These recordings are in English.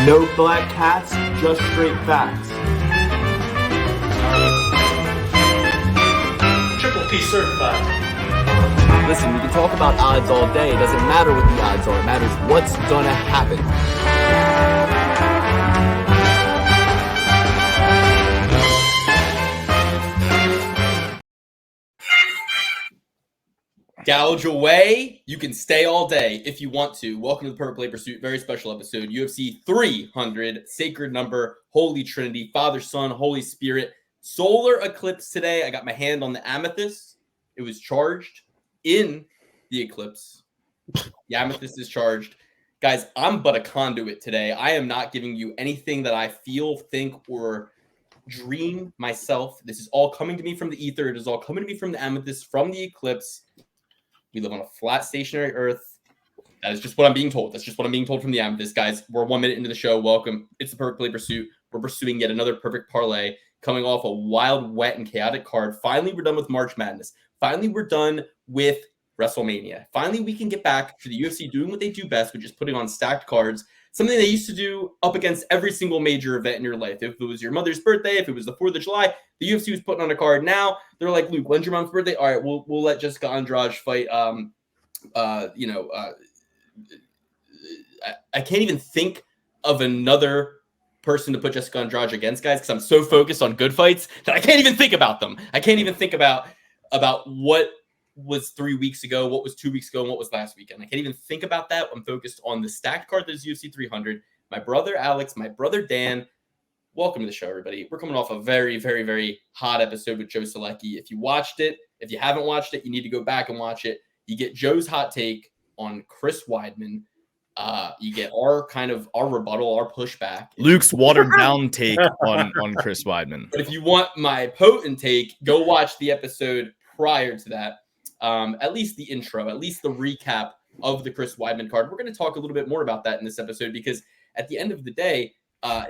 No black cats, just straight facts. Triple P certified. Listen, we can talk about odds all day. It doesn't matter what the odds are. It matters what's gonna happen. Gouge away. You can stay all day if you want to. Welcome to the Parlay Pursuit. Very special episode. UFC 300. Sacred number. Holy Trinity. Father, Son, Holy Spirit. Solar eclipse today. I got my hand on the amethyst. It was charged in the eclipse. The amethyst is charged. Guys, I'm but a conduit today. I am not giving you anything that I feel, think, or dream myself. This is all coming to me from the ether. It is all coming to me from the amethyst, from the eclipse. We live on a flat, stationary Earth. That is just what I'm being told. That's just what I'm being told from the amethyst, guys. We're 1 minute into the show. Welcome. It's the Perfect Play Pursuit. We're pursuing yet another perfect parlay, coming off a wild, wet, and chaotic card. Finally, we're done with March Madness. Finally, we're done with WrestleMania. Finally, we can get back to the UFC doing what they do best, which is putting on stacked cards, something they used to do up against every single major event in your life. If it was your mother's birthday, if it was the 4th of July, the UFC was putting on a card. Now they're like, Luke, when's your mom's birthday? All right, we'll let Jessica Andrade fight. I can't even think of another person to put Jessica Andrade against, guys, because I'm so focused on good fights that I can't even think about them. I can't even think about what was 3 weeks ago, what was 2 weeks ago, and what was last weekend. I can't even think about that. I'm focused on the stacked card that is UFC 300. My brother Alex, my brother Dan. Welcome to the show, everybody. We're coming off a very, very, very hot episode with Joe Selecki. If you watched it, if you haven't watched it, you need to go back and watch it. You get Joe's hot take on Chris Weidman. You get our rebuttal, our pushback. Luke's watered down take on Chris Weidman. But if you want my potent take, go watch the episode prior to that. At least the intro, at least the recap of the Chris Weidman card. We're going to talk a little bit more about that in this episode because at the end of the day,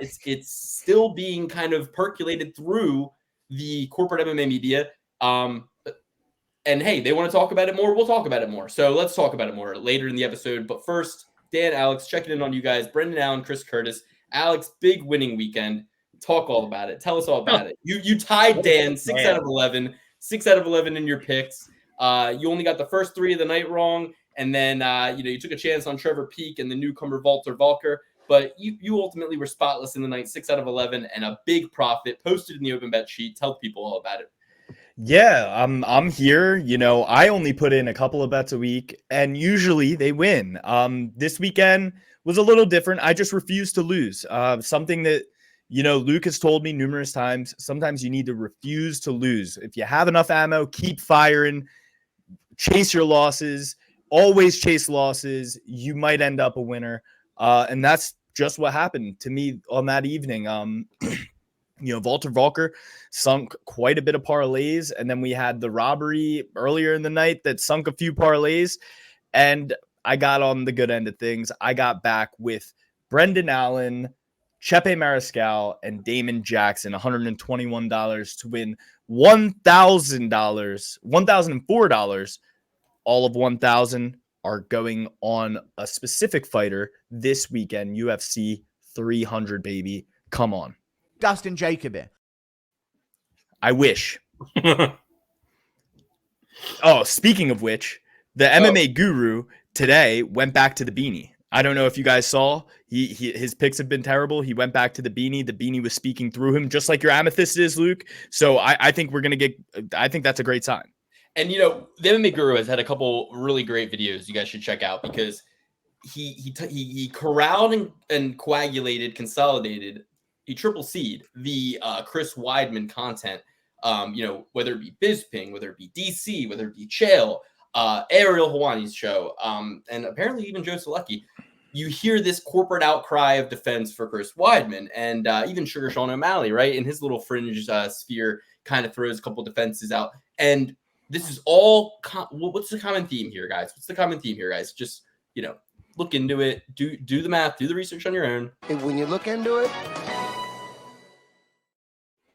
it's still being kind of percolated through the corporate MMA media. And hey, they want to talk about it more. We'll talk about it more. So let's talk about it more later in the episode. But first, Dan, Alex, checking in on you guys. Brendan Allen, Chris Curtis. Alex, big winning weekend. Talk all about it. Tell us all about it. You tied Dan 6 out of 11. 6 out of 11 in your picks. You only got the first 3 of the night wrong. And then, you took a chance on Trevor Peak and the newcomer Walter Volker. But you ultimately were spotless in the night, 6 out of 11, and a big profit posted in the open bet sheet. Tell people all about it. Yeah, I'm here. I only put in a couple of bets a week, and usually they win. This weekend was a little different. I just refused to lose. Something that, Luke has told me numerous times. Sometimes you need to refuse to lose. If you have enough ammo, keep firing, chase your losses, always chase losses. You might end up a winner. And that's just what happened to me on that evening. Walter Volker sunk quite a bit of parlays, and then we had the robbery earlier in the night that sunk a few parlays, and I got on the good end of things. I got back with Brendan Allen, Chepe Mariscal, and Damon Jackson, $121 to win $1,000, $1,004. All of $1,000 are going on a specific fighter this weekend, UFC 300, baby. Come on. Dustin Jacoby. I wish. Oh, speaking of which, the MMA guru today went back to the beanie. I don't know if you guys saw. His picks have been terrible. He went back to the beanie. The beanie was speaking through him, just like your amethyst is, Luke. So I think we're gonna get. I think that's a great sign. And the MMA guru has had a couple really great videos you guys should check out because he corralled and coagulated, consolidated. He triple C'd the Chris Weidman content, whether it be Bisping, whether it be DC, whether it be Chael, Ariel Helwani's show, and apparently even Joe Selecki. You hear this corporate outcry of defense for Chris Weidman, and even Sugar Sean O'Malley, right, in his little fringe sphere, kind of throws a couple defenses out. And this is all what's the common theme here, guys? What's the common theme here, guys? Just look into it, do the math, do the research on your own. And when you look into it.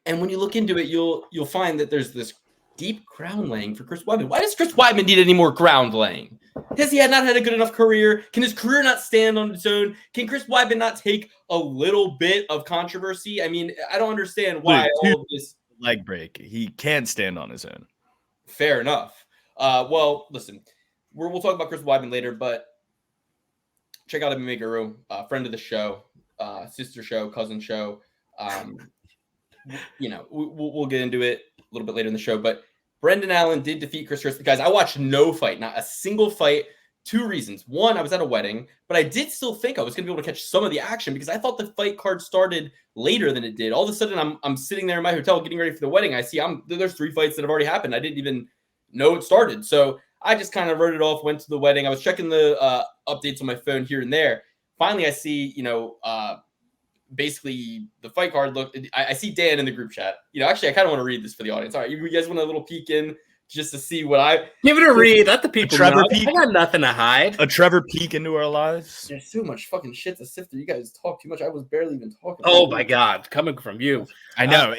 And when you look into it, you'll find that there's this deep ground laying for Chris Weidman. Why does Chris Weidman need any more ground laying? Has he not had a good enough career? Can his career not stand on its own? Can Chris Weidman not take a little bit of controversy? I mean, I don't understand why all of this leg break. He can't stand on his own. Fair enough. Well, listen, we'll talk about Chris Weidman later, but check out MMA Guru, friend of the show, sister show, cousin show. We'll get into it a little bit later in the show, but Brendan Allen did defeat Chris Christie. Guys, I watched no fight, not a single fight. 2 reasons. One, I was at a wedding, but I did still think I was going to be able to catch some of the action because I thought the fight card started later than it did. All of a sudden, I'm sitting there in my hotel getting ready for the wedding. I see there's 3 fights that have already happened. I didn't even know it started. So I just kind of wrote it off, went to the wedding. I was checking the updates on my phone here and there. Finally, I see, basically the fight card. Look, I see Dan in the group chat. Actually, I kind of want to read this for the audience. All right, you guys want a little peek in just to see what I give it a read. Let the people know. I got nothing to hide. A Trevor peek into our lives. There's so much fucking shit to sift through. You guys talk too much. I was barely even talking. Oh my god, coming from you. I know.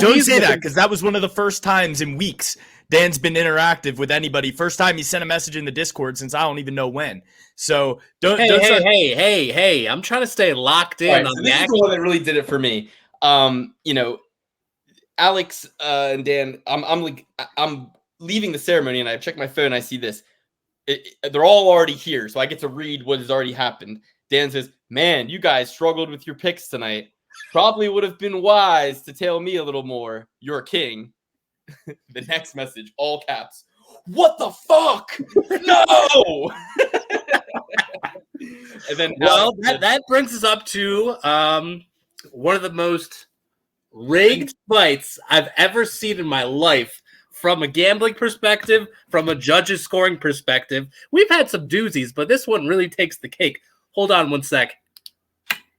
Don't say that because that was one of the first times in weeks Dan's been interactive with anybody. First time he sent a message in the Discord since I don't even know when. So Hey, I'm trying to stay locked in. Right, so this is the one that really did it for me. Alex and Dan, I'm leaving the ceremony and I check my phone. I see this. They're all already here, so I get to read what has already happened. Dan says, "Man, you guys struggled with your picks tonight. Probably would have been wise to tell me a little more. You're king." The next message, all caps. What the fuck? No. And then that brings us up to one of the most rigged fights I've ever seen in my life. From a gambling perspective, from a judge's scoring perspective, we've had some doozies, but this one really takes the cake. Hold on one sec.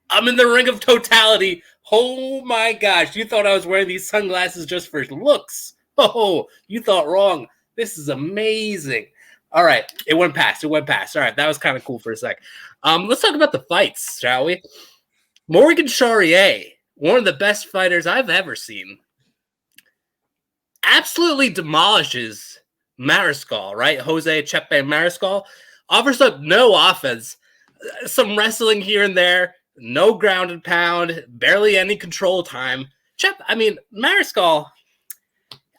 I'm in the ring of totality. Oh my gosh, you thought I was wearing these sunglasses just for looks. Oh, you thought wrong. This is amazing. All right, it went past. All right, that was kind of cool for a sec. Let's talk about the fights, shall we? Morgan Charrier, one of the best fighters I've ever seen, absolutely demolishes Mariscal, right? Jose Chepe Mariscal offers up no offense, some wrestling here and there, no ground and pound, barely any control time. Mariscal,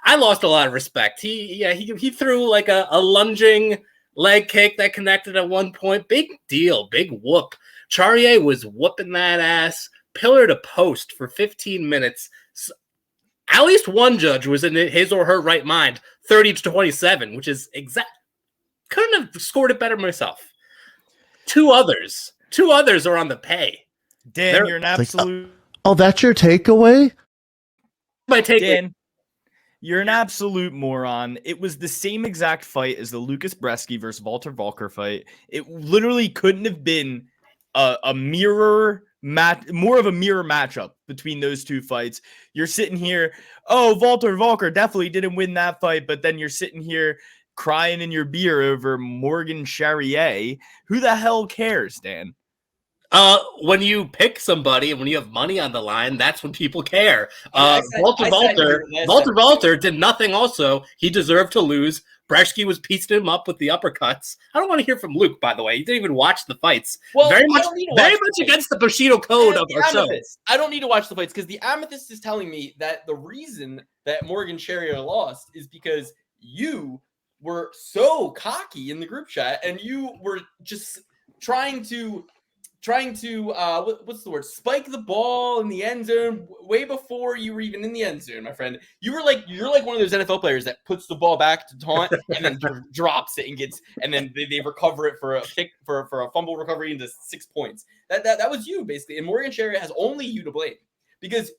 I lost a lot of respect. He threw like a lunging leg kick that connected at one point. Big deal, big whoop. Charrier was whooping that ass, pillar to post for 15 minutes. At least one judge was in his or her right mind, 30-27, which is exact. Couldn't have scored it better myself. Two others are on the pay. Dan, you're an absolute. Oh, that's your takeaway? My take. Dan, you're an absolute moron. It was the same exact fight as the Lucas Bresky versus Walter Volker fight. It literally couldn't have been a mirror match, more of a mirror matchup between those two fights. You're sitting here, oh, Walter Volker definitely didn't win that fight, but then you're sitting here crying in your beer over Morgan Charrier. Who the hell cares, Dan? When you pick somebody and when you have money on the line, that's when people care. Walter Volter did nothing also. He deserved to lose. Bresky was piecing him up with the uppercuts. I don't want to hear from Luke, by the way. He didn't even watch the fights. Well, very much against the Bushido code of our show. I don't need to watch the fights because the Amethyst is telling me that the reason that Morgan Charrier lost is because you were so cocky in the group chat and you were just trying to what's the word? Spike the ball in the end zone way before you were even in the end zone, my friend. You're like one of those NFL players that puts the ball back to taunt and then drops it and then they recover it for a kick for a fumble recovery into 6 points. That was you basically. And Morgan Charrier has only you to blame because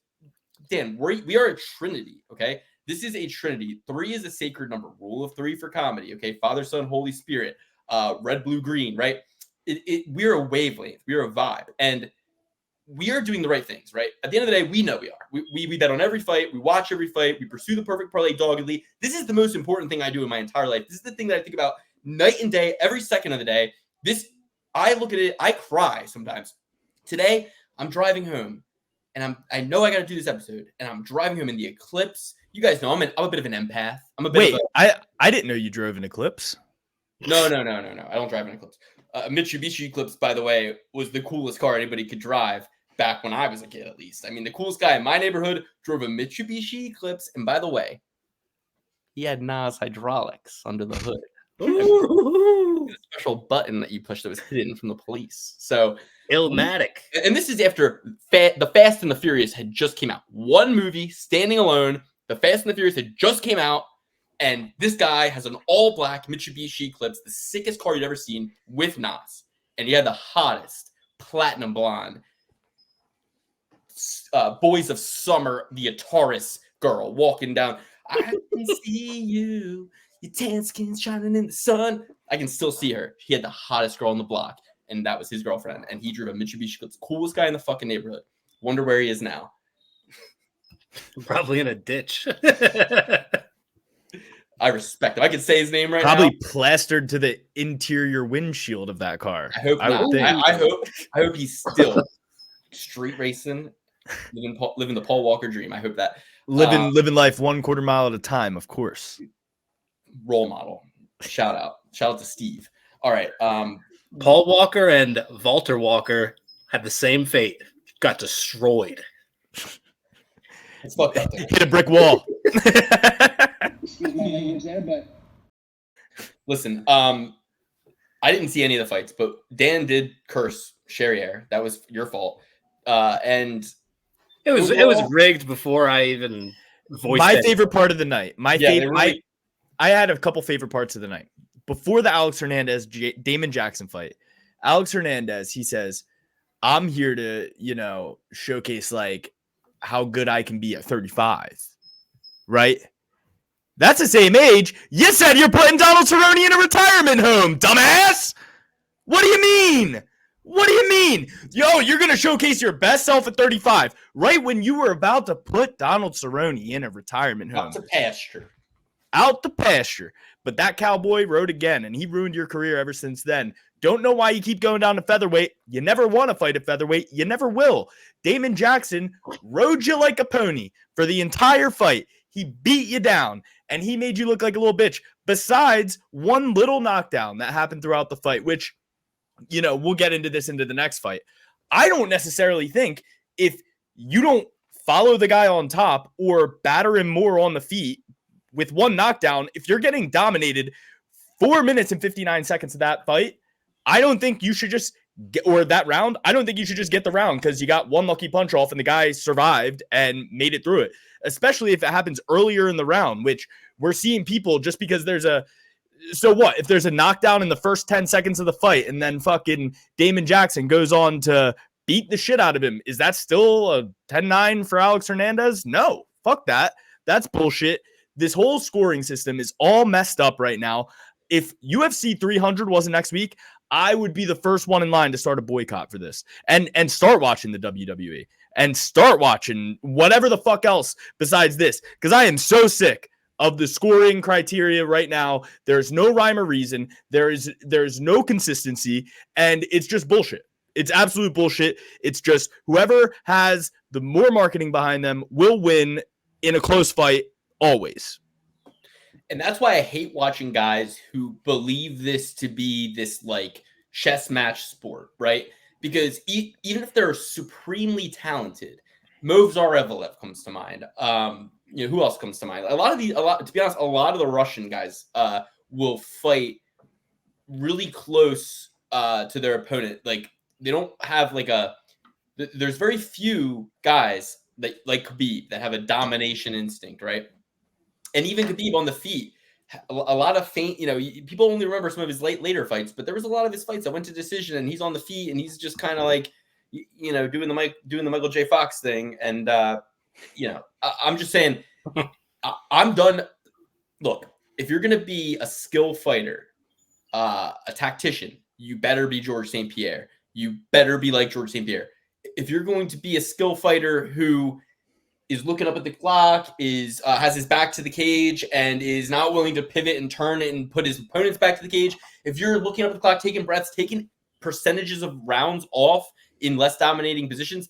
Dan, we are a trinity, okay? This is a trinity. 3 is a sacred number. Rule of 3 for comedy, okay? Father, Son, Holy Spirit. Red, blue, green, right? We're a wavelength, we're a vibe, and we are doing the right things, right? At the end of the day, we know we are. We bet on every fight, we watch every fight, we pursue the perfect parlay doggedly. This is the most important thing I do in my entire life. This is the thing that I think about night and day, every second of the day. I look at it, I cry sometimes. Today, I'm driving home, and I know I got to do this episode, and I'm driving home in the eclipse. you guys know I'm a bit of an empath. I'm a bit Wait, of I didn't know you drove an Eclipse. no. I don't drive an Eclipse. Mitsubishi Eclipse, by the way, was the coolest car anybody could drive back when I was a kid, at least. I mean, the coolest guy in my neighborhood drove a Mitsubishi Eclipse, and by the way, he had Nas hydraulics under the hood. A special button that you push that was hidden from the police. So Illmatic. and this is after the Fast and the Furious had just came out. One movie, standing alone. The Fast and the Furious had just came out, and this guy has an all-black Mitsubishi Eclipse, the sickest car you'd ever seen, with Nas. And he had the hottest platinum blonde Boys of Summer, the Ataris girl, walking down. I can see you. Your tan skin's shining in the sun. I can still see her. He had the hottest girl on the block, and that was his girlfriend. And he drove a Mitsubishi Eclipse. Coolest guy in the fucking neighborhood. Wonder where he is now. Probably in a ditch. I respect him. I could say his name right Probably now. plastered to the interior windshield of that car. I hope not. would think. I hope he's still street racing, living the Paul Walker dream. I hope that living life 1/4 mile at a time, of course. role model. Shout out to Steve. All right. Paul Walker and Walter Walker had the same fate. Got destroyed. It's fucked up there. Hit a brick wall. Excuse my language there, but Listen, I didn't see any of the fights, but Dan did curse Sherry Hair. That was your fault. And It was rigged before I even voiced My it. favorite part of the night. really- I had a couple favorite parts of the night. Before the Alex Hernandez Damon Jackson fight, Alex Hernandez, he says, I'm here to, showcase like how good I can be at 35. Right? That's the same age. You said you're putting Donald Cerrone in a retirement home, dumbass. What do you mean? What do you mean? Yo, you're going to showcase your best self at 35, right when you were about to put Donald Cerrone in a retirement home. out to pasture. Out the pasture. But that cowboy rode again, and he ruined your career ever since then. Don't know why you keep going down to featherweight. You never want to fight at featherweight. You never will. Damon Jackson rode you like a pony for the entire fight. He beat you down, and he made you look like a little bitch. Besides one little knockdown that happened throughout the fight, which, we'll get into the next fight. I don't necessarily think if you don't follow the guy on top or batter him more on the feet with one knockdown, if you're getting dominated 4 minutes and 59 seconds of that fight, I don't think you should just that round. I don't think you should just get the round because you got one lucky punch off and the guy survived and made it through it, especially if it happens earlier in the round, which we're seeing people just because so what if there's a knockdown in the first 10 seconds of the fight and then fucking Damon Jackson goes on to beat the shit out of him? Is that still a 10-9 for Alex Hernandez? No, fuck that. That's bullshit. This whole scoring system is all messed up right now. If UFC 300 wasn't next week, I would be the first one in line to start a boycott for this and start watching the WWE and start watching whatever the fuck else besides this, because I am so sick of the scoring criteria right now. There's no rhyme or reason. There's no consistency, and it's just bullshit. It's absolute bullshit. It's just whoever has the more marketing behind them will win in a close fight always. And that's why I hate watching guys who believe this to be this like chess match sport, right? Because even if they're supremely talented, Movzarev comes to mind. Who else comes to mind? To be honest, a lot of the Russian guys will fight really close to their opponent. Like they don't have there's very few guys that like Khabib that have a domination instinct, right? And even Khabib on the feet, a lot of feint. People only remember some of his later fights, but there was a lot of his fights that went to decision, and he's on the feet, and he's just kind of like, doing the Michael J. Fox thing. And I'm just saying, I'm done. Look, if you're gonna be a skill fighter, a tactician, you better be Georges St-Pierre. You better be like Georges St-Pierre. If you're going to be a skill fighter who is looking up at the clock, has his back to the cage, and is not willing to pivot and turn and put his opponents back to the cage, if you're looking up at the clock, taking breaths, taking percentages of rounds off in less dominating positions,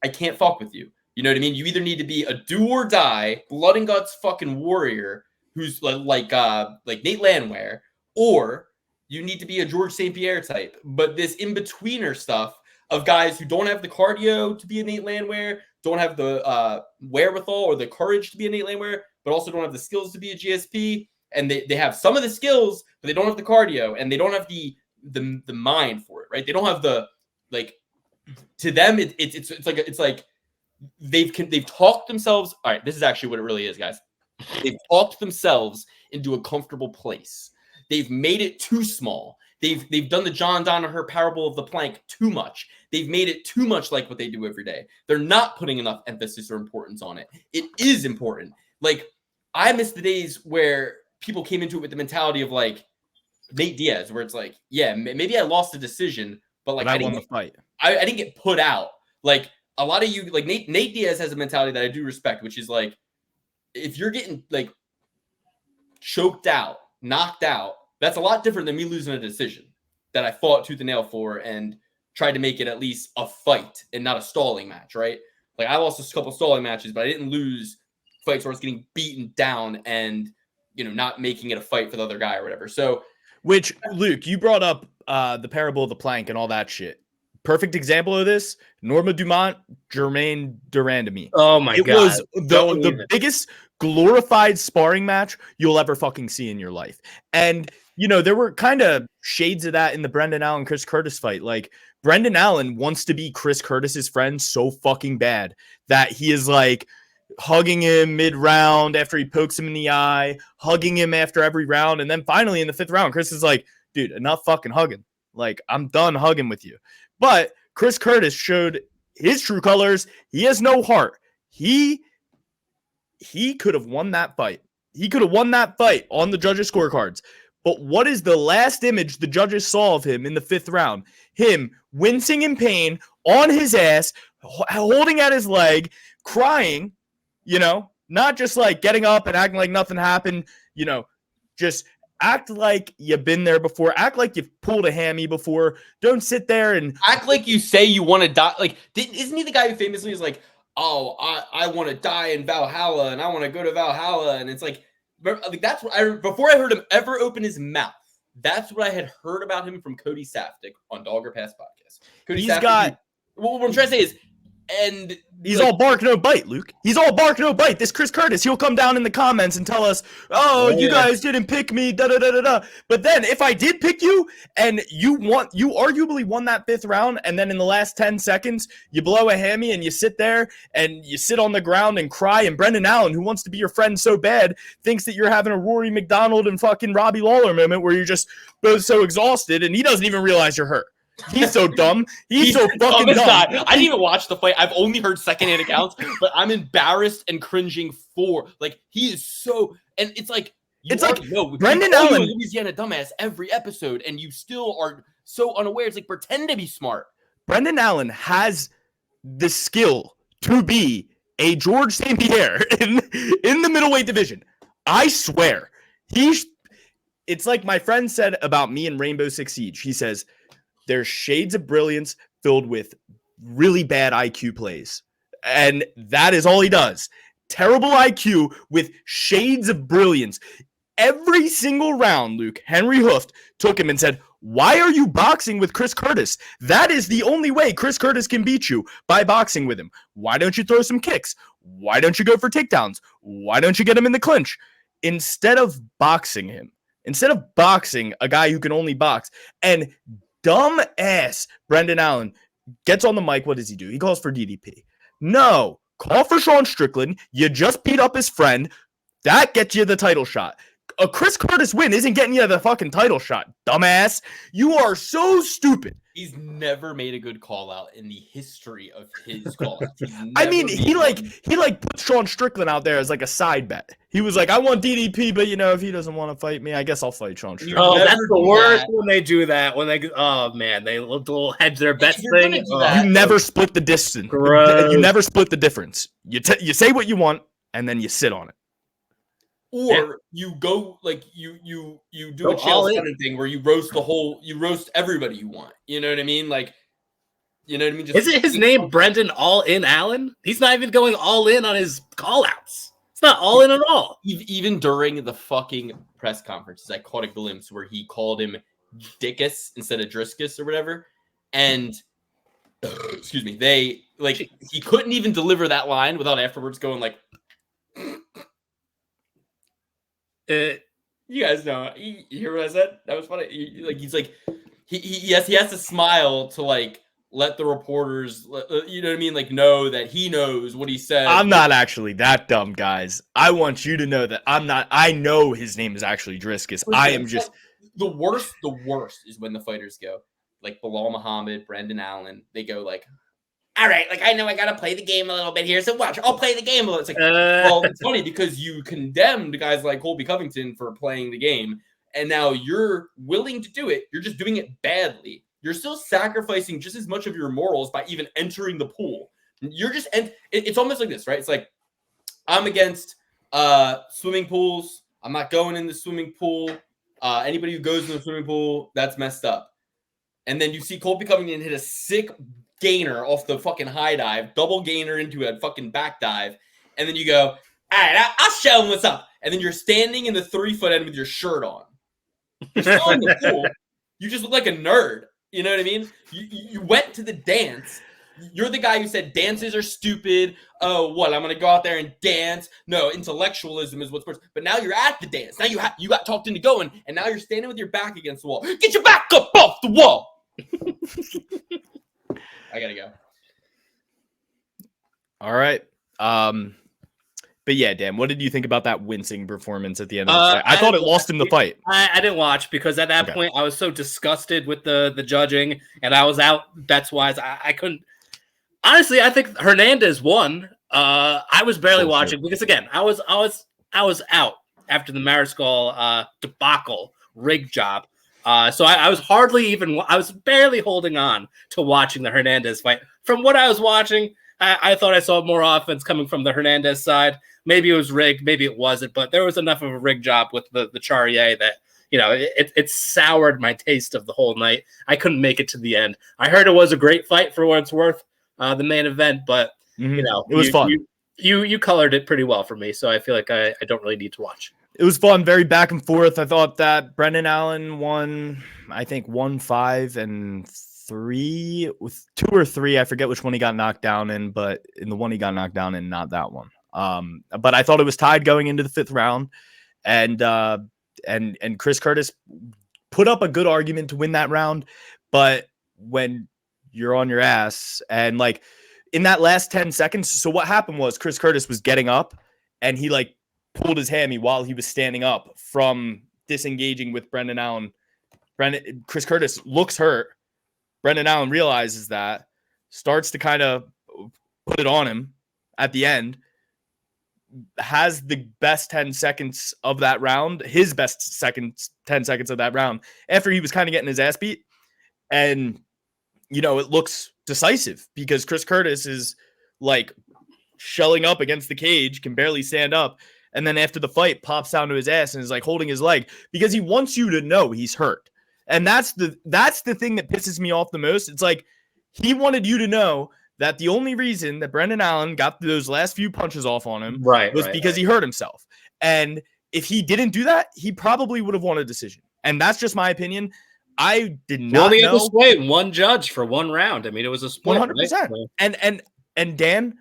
I can't fuck with you. You know what I mean? You either need to be a do or die, blood and guts fucking warrior who's like Nate Landwehr, or you need to be a George St. Pierre type. But this in-betweener stuff of guys who don't have the cardio to be a Nate Landwehr, don't have the wherewithal or the courage to be a Nate Landwehr, but also don't have the skills to be a GSP. And they have some of the skills, but they don't have the cardio, and they don't have the mind for it, right? They don't have the, like, to them it's like they've talked themselves. All right, this is actually what it really is, guys. They've talked themselves into a comfortable place. They've made it too small. They've done the John Danaher parable of the plank too much. They've made it too much like what they do every day. They're not putting enough emphasis or importance on it. It is important. Like, I miss the days where people came into it with the mentality of like Nate Diaz, where it's like, yeah, maybe I lost the decision, but like I won the fight. I didn't get put out. Like, a lot of you, like Nate Diaz has a mentality that I do respect, which is like, if you're getting like choked out, knocked out, that's a lot different than me losing a decision that I fought tooth and nail for and tried to make it at least a fight and not a stalling match, right? Like, I lost a couple stalling matches, but I didn't lose fights where I was getting beaten down and, you know, not making it a fight for the other guy or whatever. So, which, Luke, you brought up the parable of the plank and all that shit. Perfect example of this: Norma Dumont, Jermaine Durandamy. Oh my god! It was the biggest glorified sparring match you'll ever fucking see in your life. And you know, there were kind of shades of that in the Brendan Allen Chris Curtis fight. Like, Brendan Allen wants to be Chris Curtis's friend so fucking bad that he is like hugging him mid-round after he pokes him in the eye, hugging him after every round, and then finally in the 5th round, Chris is like, dude, enough fucking hugging. Like, I'm done hugging with you. But Chris Curtis showed his true colors. He has no heart. He could have won that fight. He could have won that fight on the judges' scorecards. But what is the last image the judges saw of him in the 5th round? Him wincing in pain, on his ass, holding at his leg, crying, you know, not just like getting up and acting like nothing happened, you know, just act like you've been there before. Act like you've pulled a hammy before. Don't sit there and act like you say you want to die. Like, isn't he the guy who famously is like, oh, I want to die in Valhalla and I want to go to Valhalla? And it's like that's what before I heard him ever open his mouth, that's what I had heard about him from Cody Saftik on Dogger Pass podcast. Cody Saftik, what I'm trying to say is, and he's like, all bark, no bite, Luke. He's all bark, no bite. This Chris Curtis, he'll come down in the comments and tell us, oh, you guys didn't pick me, da-da-da-da-da. But then if I did pick you and you arguably won that 5th round, and then in the last 10 seconds, you blow a hammy and you sit there and you sit on the ground and cry, and Brendan Allen, who wants to be your friend so bad, thinks that you're having a Rory McDonald and fucking Robbie Lawler moment where you're just both so exhausted and he doesn't even realize you're hurt. He's so dumb. He's so fucking dumb. I didn't even watch the fight. I've only heard secondhand accounts, but I'm embarrassed and cringing for, like, he is so, and it's like, Brendan Allen, Louisiana dumbass every episode, and you still are so unaware. It's like, pretend to be smart. Brendan Allen has the skill to be a George St. Pierre in the middleweight division. I swear. It's like my friend said about me and Rainbow Six Siege. He says, there's shades of brilliance filled with really bad IQ plays. And that is all he does. Terrible IQ with shades of brilliance. Every single round, Luke, Henry Hooft took him and said, why are you boxing with Chris Curtis? That is the only way Chris Curtis can beat you, by boxing with him. Why don't you throw some kicks? Why don't you go for takedowns? Why don't you get him in the clinch? Instead of boxing him, instead of boxing a guy who can only box, and dumb ass Brendan Allen gets on the mic. What does he do? He calls for DDP. No, call for Sean Strickland. You just beat up his friend. That gets you the title shot. A Chris Curtis win isn't getting you the fucking title shot, dumbass. You are so stupid. He's never made a good call out in the history of his call outs. I mean, he put Sean Strickland out there as like a side bet. He was like, I want DDP, but you know, if he doesn't want to fight me, I guess I'll fight Sean Strickland. Oh, that's the worst when they do that. When they, oh man, they little hedge their bets thing. You never split the distance. You never split the difference. You say what you want, and then you sit on it. Or you go like you do a Chael Sonnen thing where you roast everybody you want. You know what I mean? Like, You know what I mean? Isn't his name Brendan All In Allen? He's not even going all in on his call outs. It's not all in at all. Even during the fucking press conferences, I caught a glimpse where he called him Dickus instead of Driscus or whatever. And excuse me, he couldn't even deliver that line without afterwards going like, you guys know, you hear what I said? That was funny. He has to smile to like let the reporters, you know what I mean? Like know that he knows what he said. I'm not actually that dumb, guys. I want you to know that I'm not. I know his name is actually Driscus. I am just the worst. The worst is when the fighters go like Bilal Muhammad, Brendan Allen. They go like, all right, like I know I gotta play the game a little bit here, so watch. I'll play the game a little. It's like, well, it's funny because you condemned guys like Colby Covington for playing the game, and now you're willing to do it. You're just doing it badly. You're still sacrificing just as much of your morals by even entering the pool. You're just, and it's almost like this, right? It's like I'm against swimming pools. I'm not going in the swimming pool. Anybody who goes in the swimming pool, that's messed up. And then you see Colby Covington hit a sick gainer off the fucking high dive, double gainer into a fucking back dive. And then you go, all right, I'll show him what's up. And then you're standing in the 3-foot end with your shirt on. You're still in the pool. You just look like a nerd. You know what I mean? You went to the dance. You're the guy who said dances are stupid. Oh, what? I'm going to go out there and dance. No, intellectualism is what's worse. But now you're at the dance. Now you got talked into going, and now you're standing with your back against the wall. Get your back up off the wall. I got to go. all right. But yeah, Dan, what did you think about that wincing performance at the end of the fight? I thought it lost him the fight. I didn't watch because at that point I was so disgusted with the judging, and I was out bets wise. I couldn't. Honestly, I think Hernandez won. I was barely watching because again, I was out after the Mariscal debacle rig job. So I was I was barely holding on to watching the Hernandez fight. From what I was watching, I thought I saw more offense coming from the Hernandez side. Maybe it was rigged, maybe it wasn't, but there was enough of a rig job with the Charrier that, you know, it soured my taste of the whole night. I couldn't make it to the end. I heard it was a great fight for what it's worth, the main event, but you know, it was fun. You colored it pretty well for me, so I feel like I don't really need to watch. It was fun, very back and forth. I thought that Brendan Allen won, I think 1-5 and 3 with 2 or 3. I forget which one he got knocked down in, but in the one he got knocked down in, not that one. But I thought it was tied going into the 5th round, and Chris Curtis put up a good argument to win that round. But when you're on your ass and like in that last 10 seconds, so what happened was Chris Curtis was getting up and he like pulled his hammy while he was standing up from disengaging with Brendan Allen. Chris Curtis looks hurt. Brendan Allen realizes that, starts to kind of put it on him at the end, has the best 10 seconds of that round, his best 10 seconds of that round, after he was kind of getting his ass beat. And, you know, it looks decisive because Chris Curtis is like shelling up against the cage, can barely stand up. And then after the fight, pops down to his ass and is like holding his leg because he wants you to know he's hurt. And that's the thing that pisses me off the most. It's like he wanted you to know that the only reason that Brendan Allen got those last few punches off on him was because he hurt himself. And if he didn't do that, he probably would have won a decision. And that's just my opinion. I did not only know. had to sway one judge for one round. I mean, it was a split. 100%. Right? And Dan,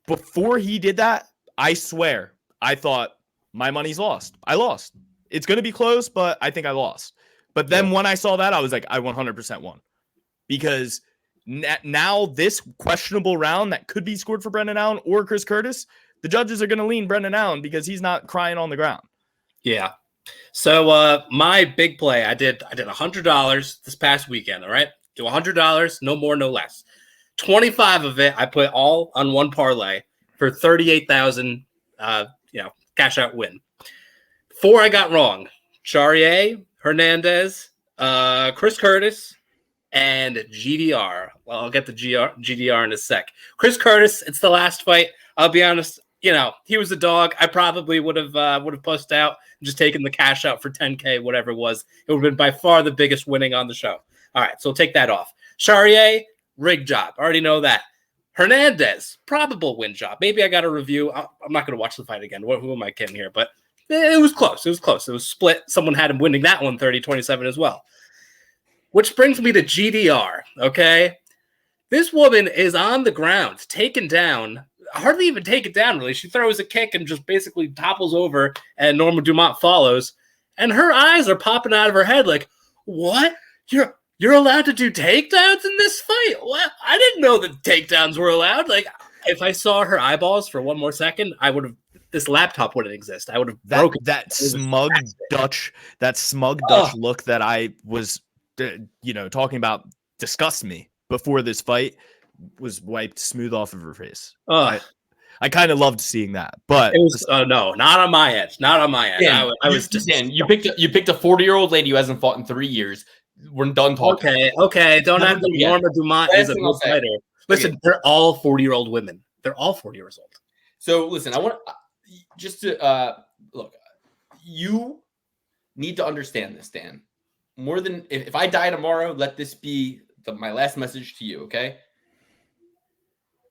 before he did that, I swear, I thought my money's lost. I lost. It's going to be close, but I think I lost. But then when I saw that, I was like, I 100% won. Because now this questionable round that could be scored for Brendan Allen or Chris Curtis, the judges are going to lean Brendan Allen because he's not crying on the ground. Yeah. So my big play, I did $100 this past weekend. All right. Do $100, no more, no less. 25 of it, I put all on one parlay for 38,000, cash out win. 4 I got wrong. Charrier, Hernandez, Chris Curtis, and GDR. Well, I'll get the GDR in a sec. Chris Curtis, it's the last fight. I'll be honest, he was a dog. I probably would have pushed out and just taken the cash out for 10K, whatever it was. It would have been by far the biggest winning on the show. All right, so we'll take that off. Charrier, rig job. Already know that. Hernandez, probable win job. Maybe I got a review. I'm not going to watch the fight again. Who am I kidding here? But it was close. It was close. It was split. Someone had him winning that one 30-27 as well. Which brings me to GDR, okay? This woman is on the ground, taken down, hardly even taken down, really. She throws a kick and just basically topples over, and Norma Dumont follows. And her eyes are popping out of her head like, what? You're allowed to do takedowns in this fight? What? I didn't know that takedowns were allowed. Like, if I saw her eyeballs for one more second, I would have. This laptop wouldn't exist. I would have broken that smug Dutch look that I was, talking about disgusts me before this fight was wiped smooth off of her face. I kind of loved seeing that, but it was no, not on my end. Not on my end. Dan, I was just you picked a 40-year-old lady who hasn't fought in 3 years. We're done talking. Okay. Don't have to. Norma Dumont is a good fighter. Listen, they're all 40-year-old women. They're all 40 years old. So listen, I want just to look. You need to understand this, Dan. More than if I die tomorrow, let this be my last message to you. Okay.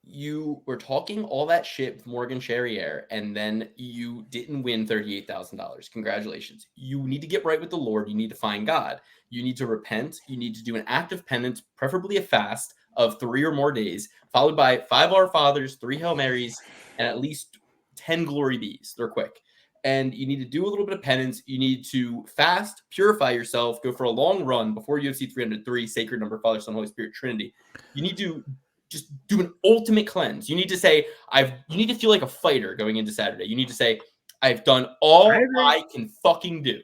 You were talking all that shit with Morgan Charriere, and then you didn't win $38,000. Congratulations. You need to get right with the Lord. You need to find God. You need to repent. You need to do an act of penance, preferably a fast of 3 or more days, followed by 5 Our Fathers, 3 Hail Marys, and at least 10 Glory Bees. They're quick. And you need to do a little bit of penance. You need to fast, purify yourself, go for a long run before UFC 303, sacred number, Father, Son, Holy Spirit, Trinity. You need to just do an ultimate cleanse. You need to say, you need to feel like a fighter going into Saturday. You need to say, I've done all I can fucking do.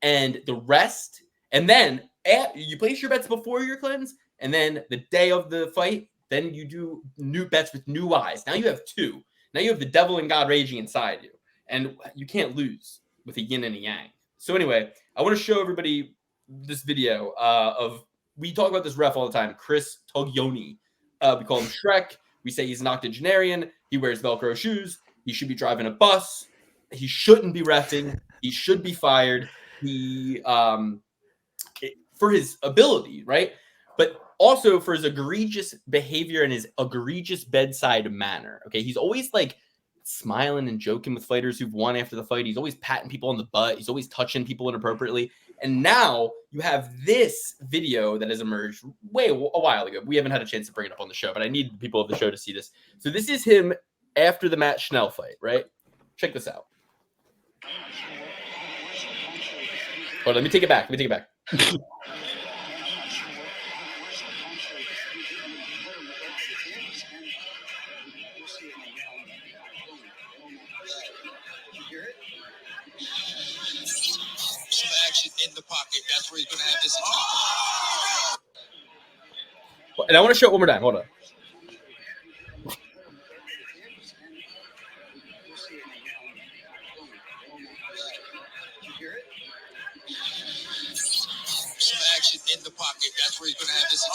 And the rest, and then you place your bets before your cleanse, and then the day of the fight, then you do new bets with new eyes. Now you have 2. Now you have the devil and God raging inside you. And you can't lose with a yin and a yang. So anyway, I want to show everybody this video we talk about this ref all the time, Chris Toglioni. We call him Shrek. We say he's an octogenarian. He wears Velcro shoes. He should be driving a bus. He shouldn't be reffing. He should be fired. For his ability, right? But also for his egregious behavior and his egregious bedside manner. Okay, he's always like smiling and joking with fighters who've won after the fight. He's always patting people on the butt. He's always touching people inappropriately. And now you have this video that has emerged a while ago. We haven't had a chance to bring it up on the show, but I need people of the show to see this. So this is him after the Matt Schnell fight, right? Check this out. Hold on, let me take it back. In the pocket. That's where he's going to have this. And I want to show it one more time. Hold on. Some action in the pocket. That's where he's going to have this.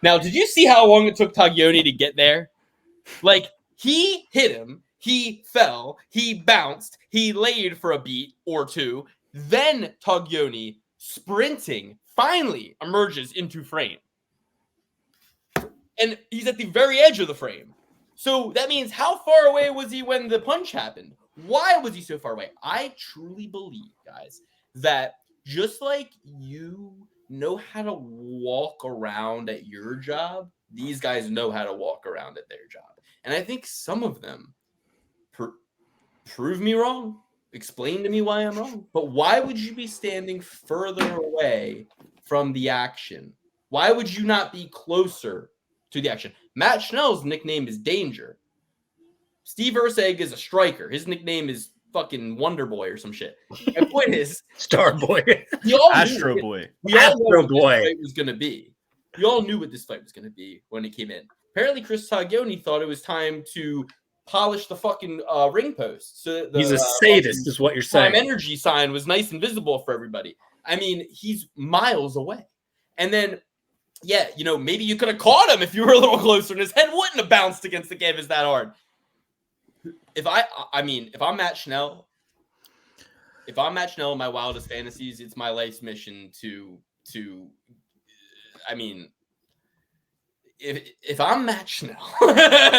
Now, did you see how long it took Toglioni to get there? Like, he hit him. He fell, he bounced, he laid for a beat or two. Then Toglioni, sprinting, finally emerges into frame. And he's at the very edge of the frame. So that means how far away was he when the punch happened? Why was he so far away? I truly believe, guys, that just like you know how to walk around at your job, these guys know how to walk around at their job. And I think some of them prove me wrong. Explain to me why I'm wrong. But why would you be standing further away from the action? Why would you not be closer to the action? Matt Schnell's nickname is Danger. Steve Erceg is a striker. His nickname is fucking Wonder Boy or some shit. My point is Star Boy. Astro Boy. We all knew what Boy. this fight was going to be. We all knew what this fight was going to be when it came in. Apparently, Chris Toglioni thought it was time to polish the fucking ring post. So He's a sadist, is what you're saying. Energy sign was nice and visible for everybody. I mean, he's miles away. And then, yeah, maybe you could have caught him if you were a little closer, and his head wouldn't have bounced against the canvas that hard. If I'm Matt Schnell, in my wildest fantasies, it's my life's mission to if I'm matched now,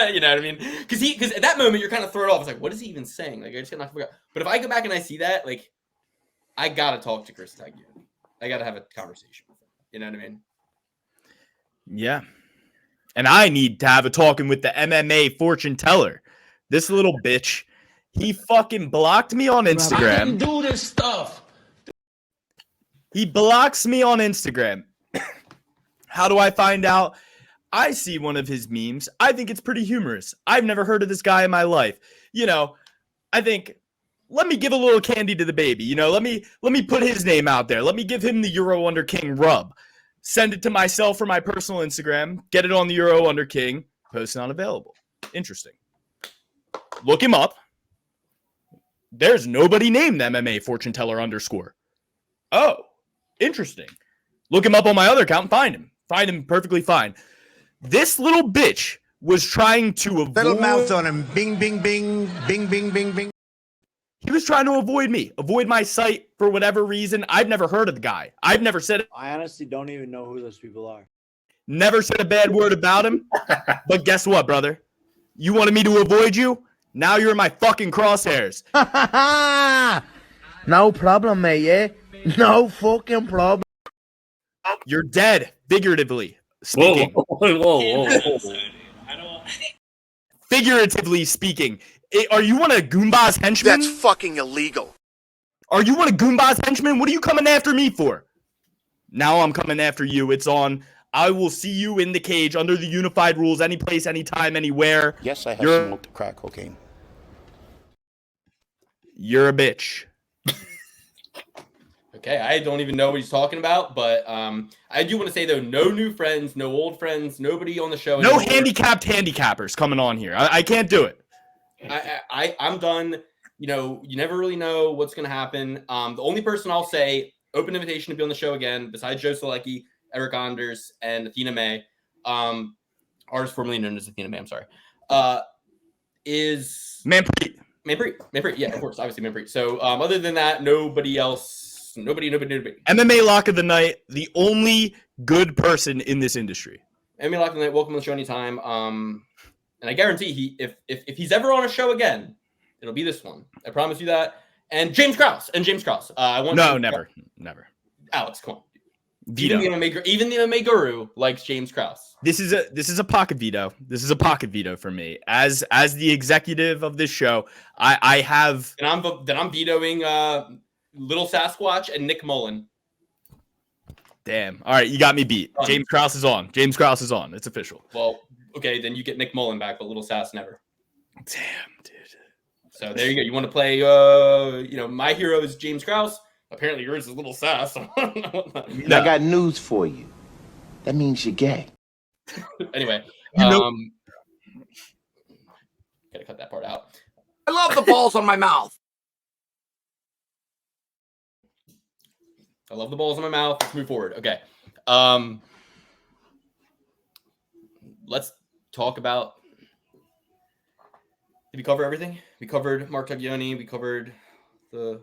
you know what I mean? Because at that moment you're kind of thrown off. It's like, what is he even saying? Like I just cannot forget. But if I go back and I see that, like I gotta talk to Chris Taglioni. I gotta have a conversation with him. You know what I mean? Yeah. And I need to have a talking with the MMA fortune teller. This little bitch, he fucking blocked me on Instagram. I can do this stuff. He blocks me on Instagram. How do I find out? I see one of his memes. I think it's pretty humorous. I've never heard of this guy in my life. You know, I think, let me give a little candy to the baby. You know, let me put his name out there. Let me give him the Euro Under King rub. Send it to myself for my personal Instagram. Get it on the Euro Under King. Post not available. Interesting. Look him up. There's nobody named MMA fortune teller _. Oh, interesting. Look him up on my other account and find him. Find him perfectly fine. This little bitch was trying to avoid... Little mouth on him. Bing, bing, bing. Bing, bing, bing, bing. He was trying to avoid me. Avoid my site for whatever reason. I've never heard of the guy. I've never said it. I honestly don't even know who those people are. Never said a bad word about him. But guess what, brother? You wanted me to avoid you? Now you're in my fucking crosshairs. No problem, mate, yeah? No fucking problem. You're dead, figuratively speaking. Whoa. Figuratively speaking. Are you one of Goomba's henchmen? That's fucking illegal. Are you one of Goomba's henchmen? What are you coming after me for? Now I'm coming after you. It's on. I will see you in the cage under the unified rules, any place, anytime, anywhere. Yes, I have smoked crack cocaine. You're a bitch. Okay, I don't even know what he's talking about, but I do want to say though, no new friends, no old friends, nobody on the show. No anymore. handicappers coming on here. I can't do it. I'm done. You know, you never really know what's going to happen. The only person I'll say open invitation to be on the show again, besides Joe Selecki, Eric Anders, and Athena May, ours formerly known as Athena May. I'm sorry. Is Manpreet. Yeah, of course, obviously Manpreet. So other than that, nobody else. Nobody. MMA lock of the night, the only good person in this industry. MMA lock of the night. Welcome to the show anytime. And I guarantee if he's ever on a show again, it'll be this one. I promise you that. And James Krause. Never. Alex, come on. Veto. Even the MMA guru likes James Krause. This is a pocket veto. This is a pocket veto for me. As the executive of this show, I have. And I'm vetoing Little Sasquatch and Nick Mullen. Damn. All right, you got me beat. James Krause is on. It's official. Well, okay, then you get Nick Mullen back, but Little Sass never. Damn, dude. So there you go. You want to play? My hero is James Krause. Apparently yours is Little Sass. No. I got news for you. That means you're gay. Anyway, gotta cut that part out. I love the balls on my mouth. I love the balls in my mouth. Let's move forward. Okay. Let's talk about. Did we cover everything? We covered Mark Taglioni. We covered the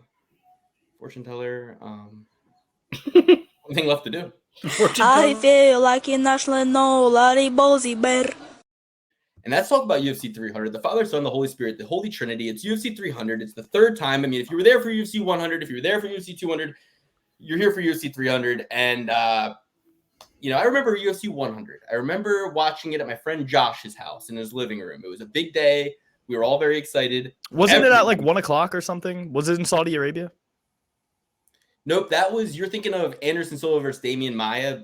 fortune teller. One thing left to do. I feel like a national bozy bear. And let's talk about UFC 300. The Father, Son, the Holy Spirit, the Holy Trinity. It's UFC 300. It's the third time. I mean, if you were there for UFC 100, if you were there for UFC 200, you're here for UFC 300. And, I remember UFC 100. I remember watching it at my friend Josh's house in his living room. It was a big day. We were all very excited. Wasn't it at like 1 o'clock or something? Was it in Saudi Arabia? Nope. You're thinking of Anderson Silva versus Damian Maia,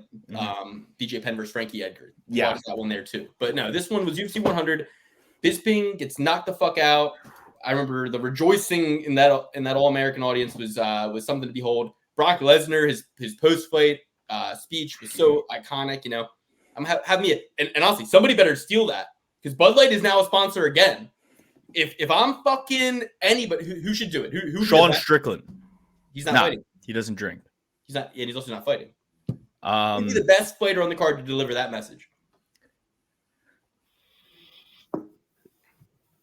BJ Penn versus Frankie Edgar. Yeah. Watched that one there too. But no, this one was UFC 100. Bisping gets knocked the fuck out. I remember the rejoicing in that All-American audience was something to behold. Brock Lesnar, his post-fight speech was so iconic. I'm having me and honestly, somebody better steal that because Bud Light is now a sponsor again. If I'm fucking anybody, who should do it? Who Sean Strickland. He's not fighting. He doesn't drink. He's not, and he's also not fighting. He'd be the best fighter on the card to deliver that message.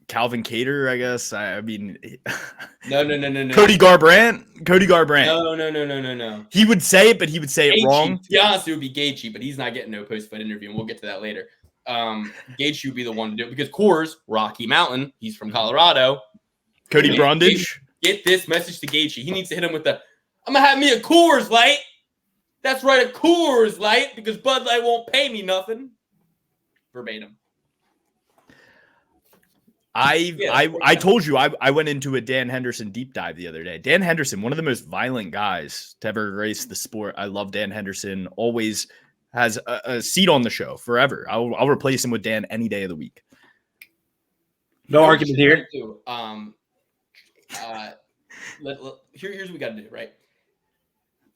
Calvin Cater, I guess. I mean, no. Cody Garbrandt. No. He would say it, but he would say it wrong. To be honest, it would be Gaethje, but he's not getting no post-fight interview, and we'll get to that later. Gaethje would be the one to do it because Coors, Rocky Mountain, he's from Colorado. Cody Brundage. Get this message to Gaethje. He needs to hit him with the, I'm going to have me a Coors Light. That's right, a Coors Light, because Bud Light won't pay me nothing. Verbatim. I told you I went into a Dan Henderson deep dive the other day. Dan Henderson, one of the most violent guys to ever grace the sport. I love Dan Henderson. Always has a seat on the show forever. I'll replace him with Dan any day of the week. No argument here. Here's what we got to do, right?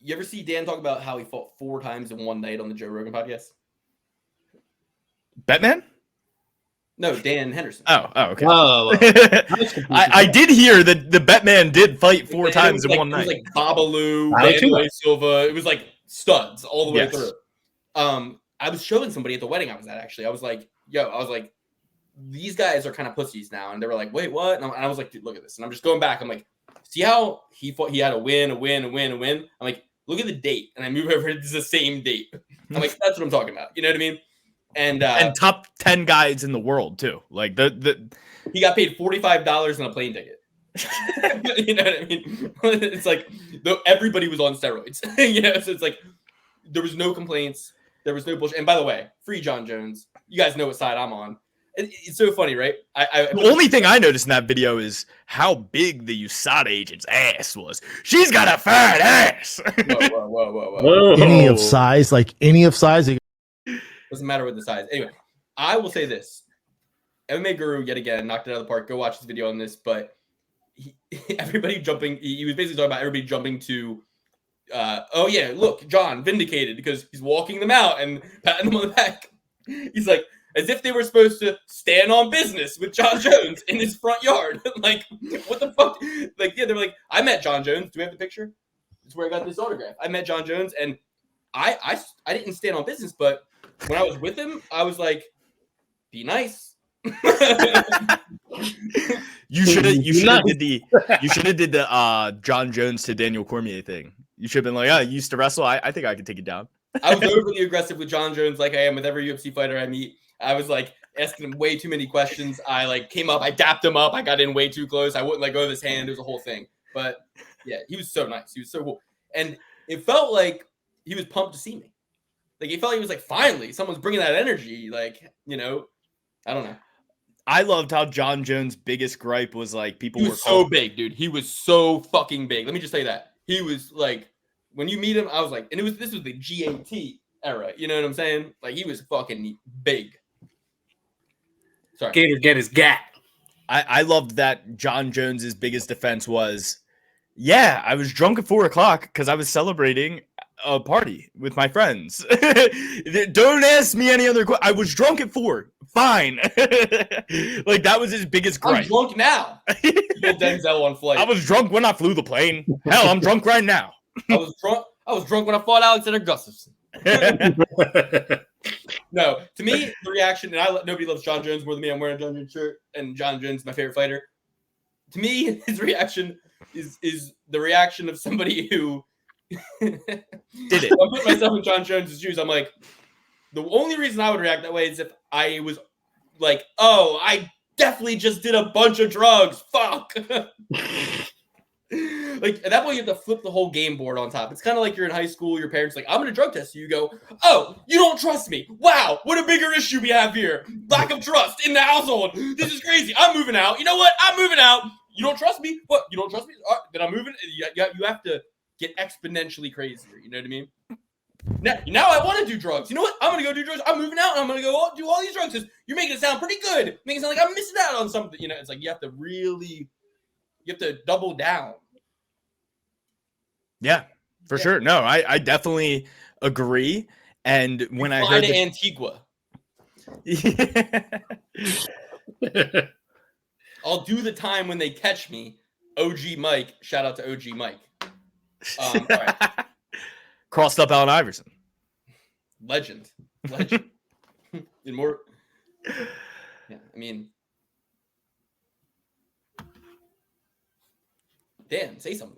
You ever see Dan talk about how he fought 4 times in one night on the Joe Rogan podcast? Batman? No, Dan Henderson. Oh, okay. I I did hear that the Batman did fight 4 times in one night. It was like Babalu, Wanderlei Silva. It was like studs all the way through. I was showing somebody at the wedding I was at, actually. I was like, these guys are kind of pussies now. And they were like, wait, what? And I was like, dude, look at this. And I'm just going back. I'm like, see how he fought? He had a win. I'm like, look at the date. And I move over. It's the same date. I'm like, that's what I'm talking about. You know what I mean? And top 10 guys in the world too. Like he got paid $45 on a plane ticket. You know what I mean? It's like everybody was on steroids. You know, so it's like there was no complaints, there was no bullshit. And by the way, free John Jones. You guys know what side I'm on. It's so funny, right? The only thing I noticed in that video is how big the USADA agent's ass was. She's got a fat ass. Whoa. Any of size. Doesn't matter what the size. Anyway, I will say this. MMA Guru, yet again, knocked it out of the park. Go watch his video on this. But everybody jumping, he was basically talking about everybody jumping to, look, John, vindicated because he's walking them out and patting them on the back. He's like, as if they were supposed to stand on business with John Jones in his front yard. Like, what the fuck? Like, yeah, they're like, I met John Jones. Do we have the picture? It's where I got this autograph. I met John Jones, and I didn't stand on business, but when I was with him, I was like, be nice. You should have did the John Jones to Daniel Cormier thing. You should have been like, you used to wrestle. I think I could take it down. I was overly aggressive with John Jones, like I am with every UFC fighter I meet. I was like asking him way too many questions. I like came up, I dapped him up, I got in way too close. I wouldn't let go of his hand. It was a whole thing. But yeah, he was so nice. He was so cool. And it felt like he was pumped to see me. Like he felt like he was like, finally, someone's bringing that energy. Like, you know, I don't know. I loved how John Jones' biggest gripe was like people were so big, dude. He was so fucking big. Let me just say that. He was like, when you meet him, I was like, and this was the GAT era. You know what I'm saying? Like he was fucking big. Sorry. Gator get his gat. I loved that John Jones's biggest defense was, yeah, I was drunk at 4:00 because I was celebrating a party with my friends. Don't ask me any other questions. I was drunk at 4. Fine. Like that was his biggest gripe. I'm drunk now. Denzel on flight. I was drunk when I flew the plane. Hell, I'm drunk right now. I was drunk when I fought Alexander Gustafsson. No, to me, the reaction, and nobody loves John Jones more than me. I'm wearing a John Jones shirt, and John Jones is my favorite fighter. To me, his reaction is the reaction of somebody who did it. I put myself in John Jones' shoes. I'm like, the only reason I would react that way is if I was like, oh, I definitely just did a bunch of drugs. Fuck. Like at that point, you have to flip the whole game board on top. It's kind of like you're in high school. Your parents are like, I'm going to drug test you. You go, oh, you don't trust me. Wow, what a bigger issue we have here. Lack of trust in the household. This is crazy. I'm moving out. You know what? I'm moving out. You don't trust me? What? You don't trust me? All right, then I'm moving. You have to get exponentially crazier. You know what I mean? Now I want to do drugs. You know what? I'm going to go do drugs. I'm moving out and I'm going to go do all these drugs. You're making it sound pretty good. Making it sound like I'm missing out on something. You know, it's like you have to double down. Yeah, for sure. No, I definitely agree. And when I heard Antigua, I'll do the time when they catch me. OG Mike, shout out to OG Mike. All right. Crossed up Allen Iverson, legend. In more, yeah. I mean, Dan, say something.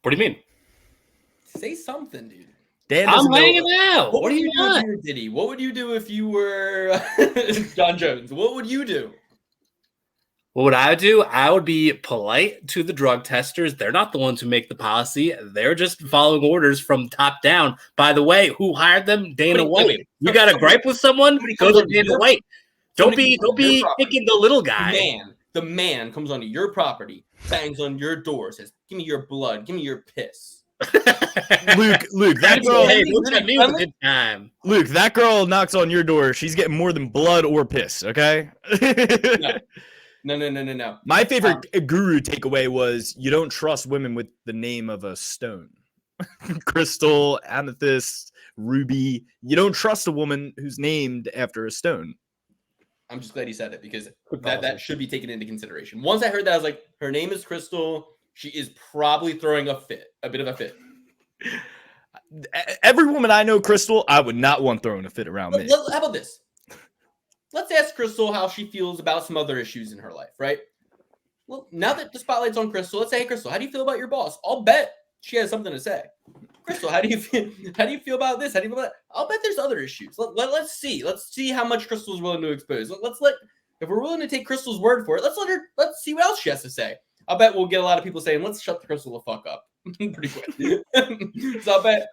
What do you mean? Say something, dude. Dan I'm doesn't know. hanging out. What What would do you you do if want? you were Diddy? What would you do if you were John Jones? What would you do? What would I do? I would be polite to the drug testers. They're not the ones who make the policy. They're just following orders from top down. By the way, who hired them? Dana White. Wait. You got a gripe with someone? Go to Dana White. Don't be picking the little guy. The man comes onto your property, bangs on your door, says, "Give me your blood, give me your piss." Luke, that girl. Hey, look at me with a good time. Luke, that girl knocks on your door. She's getting more than blood or piss. Okay. No. My favorite guru takeaway was you don't trust women with the name of a stone. Crystal, amethyst, ruby. You don't trust a woman who's named after a stone. I'm just glad he said it because that should be taken into consideration. Once I heard that, I was like, her name is Crystal. She is probably throwing a bit of a fit. Every woman I know, Crystal, I would not want throwing a fit around me. How about this? Let's ask Crystal how she feels about some other issues in her life, right? Well, now that the spotlight's on Crystal, let's say, "Hey, Crystal, how do you feel about your boss?" I'll bet she has something to say. Crystal, how do you feel? How do you feel about this? How do you feel about that? I'll bet there's other issues. Let's see. Let's see how much Crystal's willing to expose. If we're willing to take Crystal's word for it, let's see what else she has to say. I'll bet we'll get a lot of people saying, "Let's shut the Crystal the fuck up," pretty quick. So I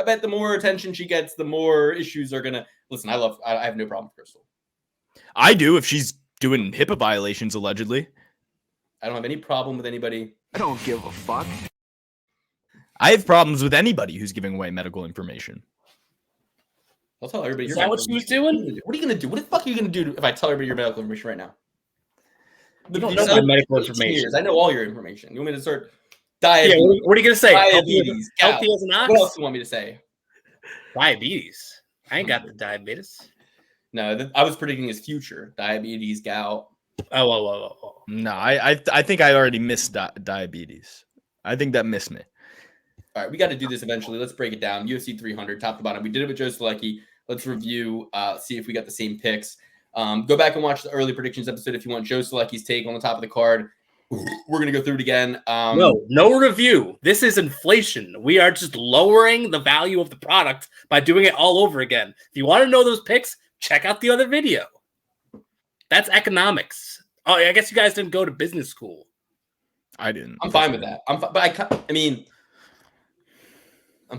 bet the more attention she gets, the more issues are gonna listen. I have no problem with Crystal. I do if she's doing HIPAA violations allegedly. I don't have any problem with anybody. I don't give a fuck. I have problems with anybody who's giving away medical information. I'll tell everybody. Is that what she was doing? What are you gonna do? What the fuck are you gonna do if I tell everybody your medical information right now? You don't know my medical information. I know all your information. You want me to start diabetes? Yeah, what are you gonna say? Diabetes. Healthy as an ox? What else do you want me to say? Diabetes. I ain't got the diabetes. No, I was predicting his future. Diabetes, gout. Oh. No, I think I already missed diabetes. I think that missed me. All right, we got to do this eventually. Let's break it down. UFC 300, top to bottom. We did it with Joe Selecki. Let's review, see if we got the same picks. Go back and watch the early predictions episode if you want Joe Selecki's take on the top of the card. We're going to go through it again. No review. This is inflation. We are just lowering the value of the product by doing it all over again. If you want to know those picks, check out the other video. That's economics. Oh, I guess you guys didn't go to business school. I didn't. I'm fine with that. I'm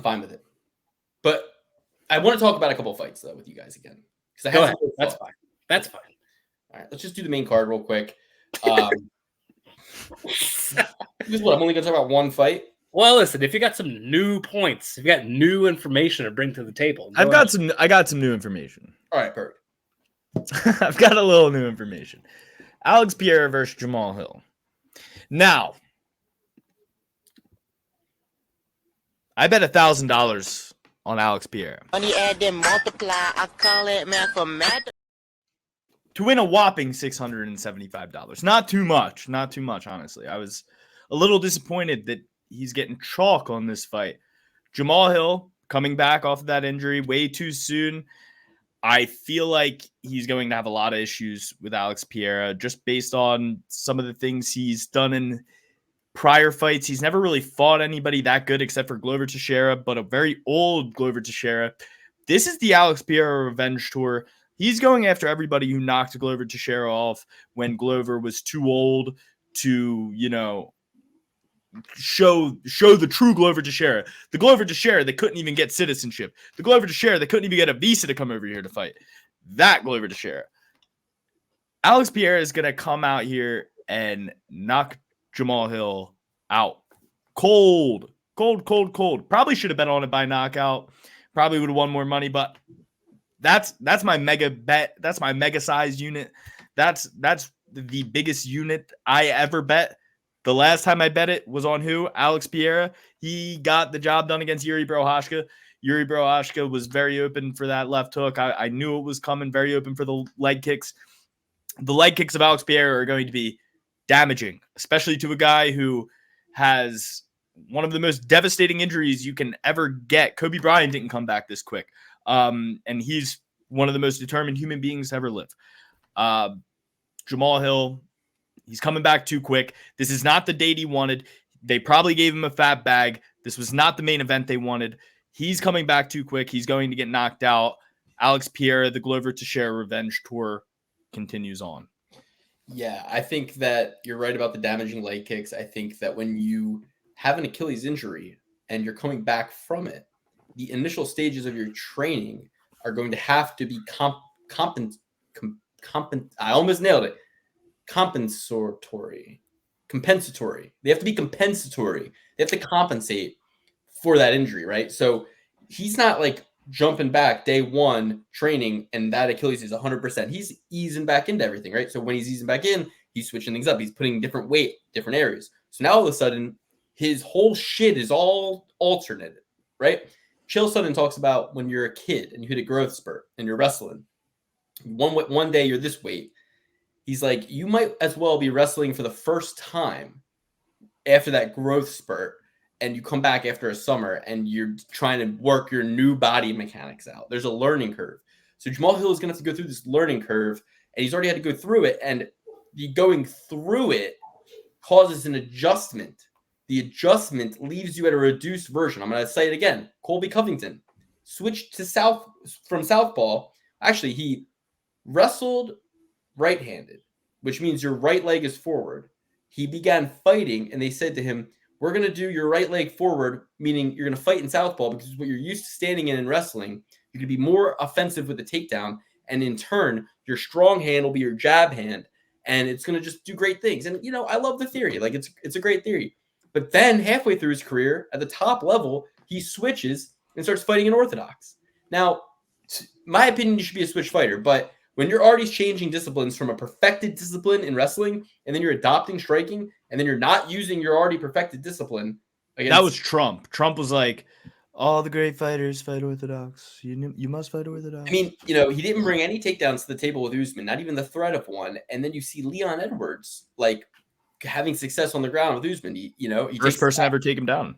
fine with it. But I want to talk about a couple fights though with you guys again. Go ahead. That's fine. That's fine. All right, let's just do the main card real quick. This is what I'm only going to talk about one fight. Well, listen, if you got some new points, if you got new information to bring to the table, I got some new information. All right, perfect. I've got a little new information. Alex Pereira versus Jamal Hill. Now, I bet $1,000 on Alex Pereira. Money add then multiply. I call it math. To win a whopping $675. Not too much, honestly. I was a little disappointed that he's getting chalk on this fight. Jamal Hill coming back off of that injury way too soon. I feel like he's going to have a lot of issues with Alex Pereira just based on some of the things he's done in prior fights. He's never really fought anybody that good except for Glover Teixeira, but a very old Glover Teixeira. This is the Alex Pereira revenge tour. He's going after everybody who knocked Glover Teixeira off when Glover was too old to, show the true Glover Teixeira. The Glover Teixeira that couldn't even get citizenship. The Glover Teixeira that couldn't even get a visa to come over here to fight. That Glover Teixeira. Alex Pereira is going to come out here and knock Jamal Hill out. Cold. Probably should have bet on it by knockout. Probably would have won more money, but that's my mega bet. That's my mega size unit. That's the biggest unit I ever bet. The last time I bet it was on who? Alex Pereira. He got the job done against Yuri Prochazka. Yuri Prochazka was very open for that left hook. I knew it was coming, very open for the leg kicks. The leg kicks of Alex Pereira are going to be damaging, especially to a guy who has one of the most devastating injuries you can ever get. Kobe Bryant didn't come back this quick. And he's one of the most determined human beings to ever live. Jamal Hill, he's coming back too quick. This is not the date he wanted. They probably gave him a fat bag. This was not the main event they wanted. he's coming back too quick. He's going to get knocked out. Alex Pereira, the Glover Teixeira revenge tour continues on. Yeah, I think that you're right about the damaging leg kicks. I think that when you have an Achilles injury and you're coming back from it, the initial stages of your training are going to have to be I almost nailed it. Compensatory. They have to be compensatory. They have to compensate for that injury, right? So he's not like jumping back day one training and that Achilles is 100%. He's easing back into everything, right? So when he's easing back in, he's switching things up. He's putting different weight, different areas. So now all of a sudden, his whole shit is all alternated, right? Chael Sonnen talks about when you're a kid and you hit a growth spurt and you're wrestling. One day you're this weight. He's like, you might as well be wrestling for the first time after that growth spurt, and you come back after a summer and you're trying to work your new body mechanics out. There's a learning curve. So Jamal Hill is going to have to go through this learning curve, and he's already had to go through it. And the going through it causes an adjustment. The adjustment leaves you at a reduced version. I'm going to say it again. Colby Covington switched to from southpaw. Actually, he wrestled right-handed, which means your right leg is forward. He began fighting, and they said to him, we're going to do your right leg forward, meaning you're going to fight in southpaw because what you're used to standing in and wrestling, you're going to be more offensive with the takedown, and in turn, your strong hand will be your jab hand, and it's going to just do great things. And, you know, I love the theory. Like, it's a great theory. But then halfway through his career, at the top level, he switches and starts fighting in orthodox. Now, my opinion, you should be a switch fighter, but when you're already changing disciplines from a perfected discipline in wrestling, and then you're adopting striking, and then you're not using your already perfected discipline. That was Trump. Trump was like, all the great fighters fight orthodox. You must fight orthodox. I mean, you know, he didn't bring any takedowns to the table with Usman, not even the threat of one. And then you see Leon Edwards, like, having success on the ground with Usman. He first person ever take him down.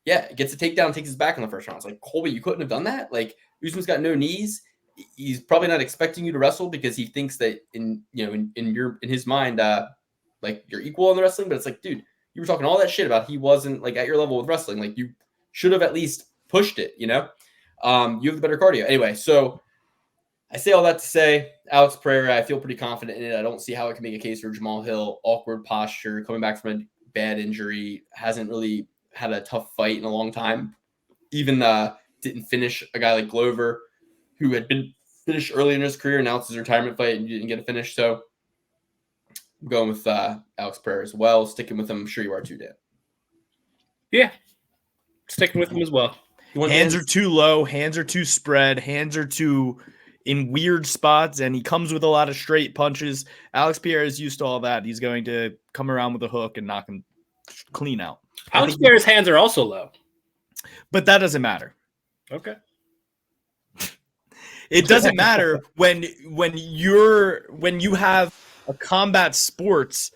Yeah, gets a takedown, takes his back in the first round. It's like, Colby, you couldn't have done that? Like, Usman's got no knees. He's probably not expecting you to wrestle because he thinks that in his mind, like, you're equal in the wrestling. But it's like, dude, you were talking all that shit about he wasn't like at your level with wrestling. Like, you should have at least pushed it, you know? You have the better cardio. Anyway, so I say all that to say, Alex Pereira, I feel pretty confident in it. I don't see how it can make a case for Jamal Hill. Awkward posture, coming back from a bad injury, hasn't really had a tough fight in a long time. Even didn't finish a guy like Glover, who had been finished early in his career, announced his retirement fight and didn't get a finish. So I'm going with Alex Pereira as well. Sticking with him. I'm sure you are too, Dan. Yeah. Sticking with him as well. Hands are too low. Hands are too spread. Hands are too in weird spots, and he comes with a lot of straight punches. Alex Pereira is used to all that. He's going to come around with a hook and knock him clean out. Alex Pereira's hands are also low. But that doesn't matter. Okay. It doesn't matter when you have a combat sports,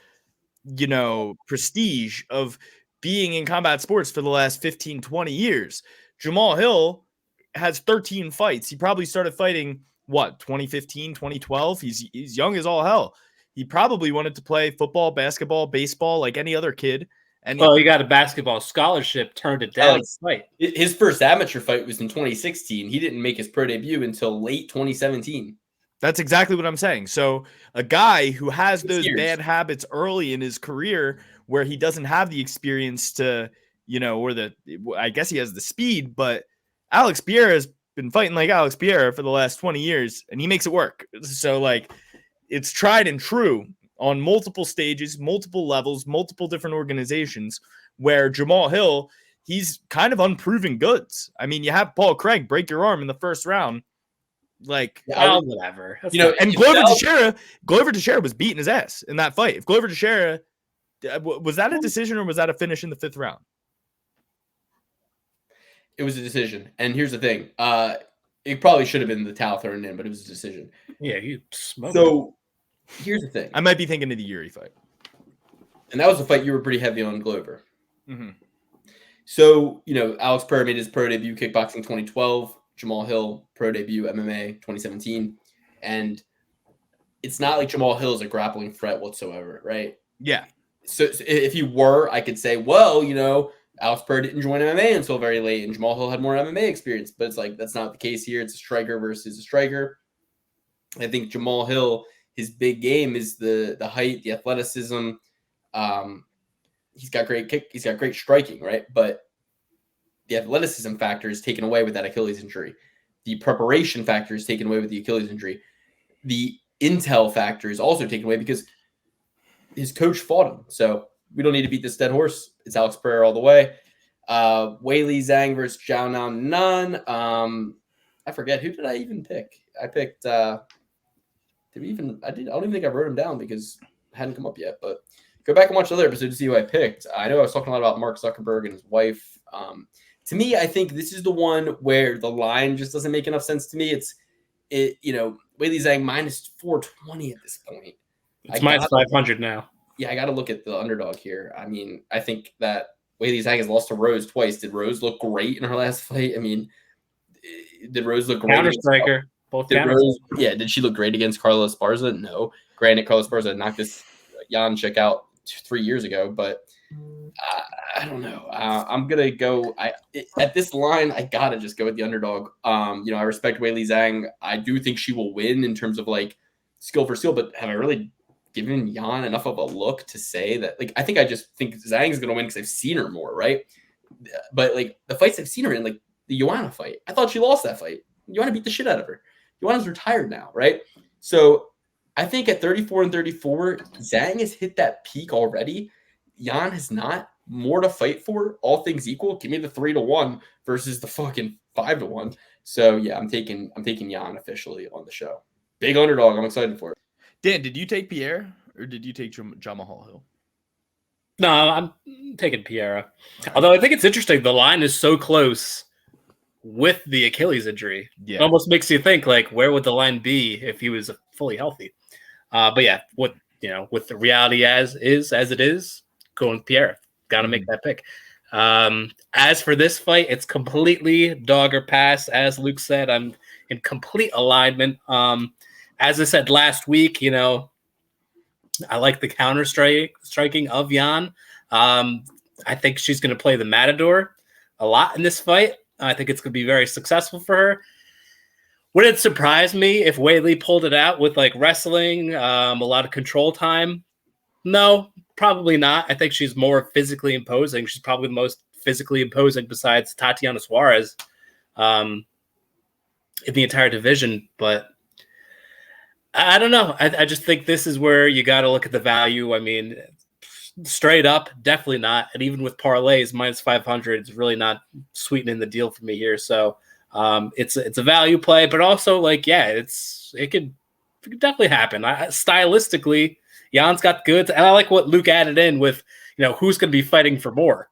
prestige of being in combat sports for the last 15, 20 years. Jamal Hill has 13 fights. He probably started fighting, 2015, 2012? He's young as all hell. He probably wanted to play football, basketball, baseball like any other kid. And he got a basketball scholarship, turned it down. His first amateur fight was in 2016. He didn't make his pro debut until late 2017. That's exactly what I'm saying. So a guy who has those bad habits early in his career where he doesn't have the experience to, I guess he has the speed, but Alex Pereira has been fighting like Alex Pereira for the last 20 years and he makes it work. So it's tried and true on multiple stages, multiple levels, multiple different organizations where Jamal Hill, he's kind of unproven goods. I mean, you have Paul Craig break your arm in the first round. Whatever. And Glover Teixeira was beating his ass in that fight. If Glover Teixeira, was that a decision or was that a finish in the fifth round? It was a decision. And here's the thing. It probably should have been the towel thrown in, but it was a decision. Yeah, you smoked. So here's the thing. I might be thinking of the Yuri fight. And that was a fight you were pretty heavy on Glover. Mm-hmm. So, Alex Pereira made his pro debut kickboxing 2012. Jamal Hill, pro debut MMA 2017. And it's not like Jamal Hill is a grappling threat whatsoever, right? Yeah. So if he were, I could say, well, Alex Pereira didn't join MMA until very late, and Jamal Hill had more MMA experience. But it's like that's not the case here. It's a striker versus a striker. I think Jamal Hill, his big game is the height, the athleticism. He's got great kick. He's got great striking, right? But the athleticism factor is taken away with that Achilles injury. The preparation factor is taken away with the Achilles injury. The intel factor is also taken away because his coach fought him. So we don't need to beat this dead horse. It's Alex Pereira all the way. Weili Zhang versus Zhao Nan. I forget, who did I even pick? I picked I don't even think I wrote him down because it hadn't come up yet, but go back and watch the other episode to see who I picked. I know I was talking a lot about Mark Zuckerberg and his wife. To me, I think this is the one where the line just doesn't make enough sense to me. Weili Zhang minus 420 at this point. It's minus 500 now. Yeah, I got to look at the underdog here. I mean, I think that Weili Zhang has lost to Rose twice. Did Rose look great in her last fight? I mean, did Rose look great? Counter striker. Both did she look great against Carla Esparza? No. Granted, Carla Esparza knocked this Jan chick out 3 years ago, but I don't know. I'm gonna go. At this line, I gotta just go with the underdog. I respect Weili Zhang. I do think she will win in terms of like skill for skill, but have I really given Jan enough of a look to say that? Like, I just think Zhang's gonna win because I've seen her more, right? But like the fights I've seen her in, like the Joanna fight, I thought she lost that fight. Joanna beat the shit out of her. Joanna's retired now, right? So I think at 34 and 34, Zhang has hit that peak already. Jan has not. More to fight for, all things equal. Give me the 3-1 versus the fucking 5-1. So yeah, I'm taking Jan officially on the show. Big underdog. I'm excited for it. Dan, did you take Pierre or did you take Jamal Hill? No, I'm taking Pereira. Although I think it's interesting, the line is so close with the Achilles injury. Yeah. It almost makes you think, like, where would the line be if he was fully healthy? But yeah, with the reality as it is, going with Pereira. Got to make that pick. As for this fight, it's completely dog or pass. As Luke said, I'm in complete alignment. As I said last week, I like the counter striking of Jan. I think she's going to play the Matador a lot in this fight. I think it's going to be very successful for her. Would it surprise me if Weili pulled it out with like wrestling, a lot of control time? No, probably not. I think she's more physically imposing. She's probably the most physically imposing besides Tatiana Suarez in the entire division. But I don't know. I just think this is where you got to look at the value. I mean, straight up, definitely not. And even with parlays, minus 500, it's really not sweetening the deal for me here. So it's a value play, but also like, yeah, it could definitely happen. Stylistically, Jan's got goods, and I like what Luke added in with, who's going to be fighting for more.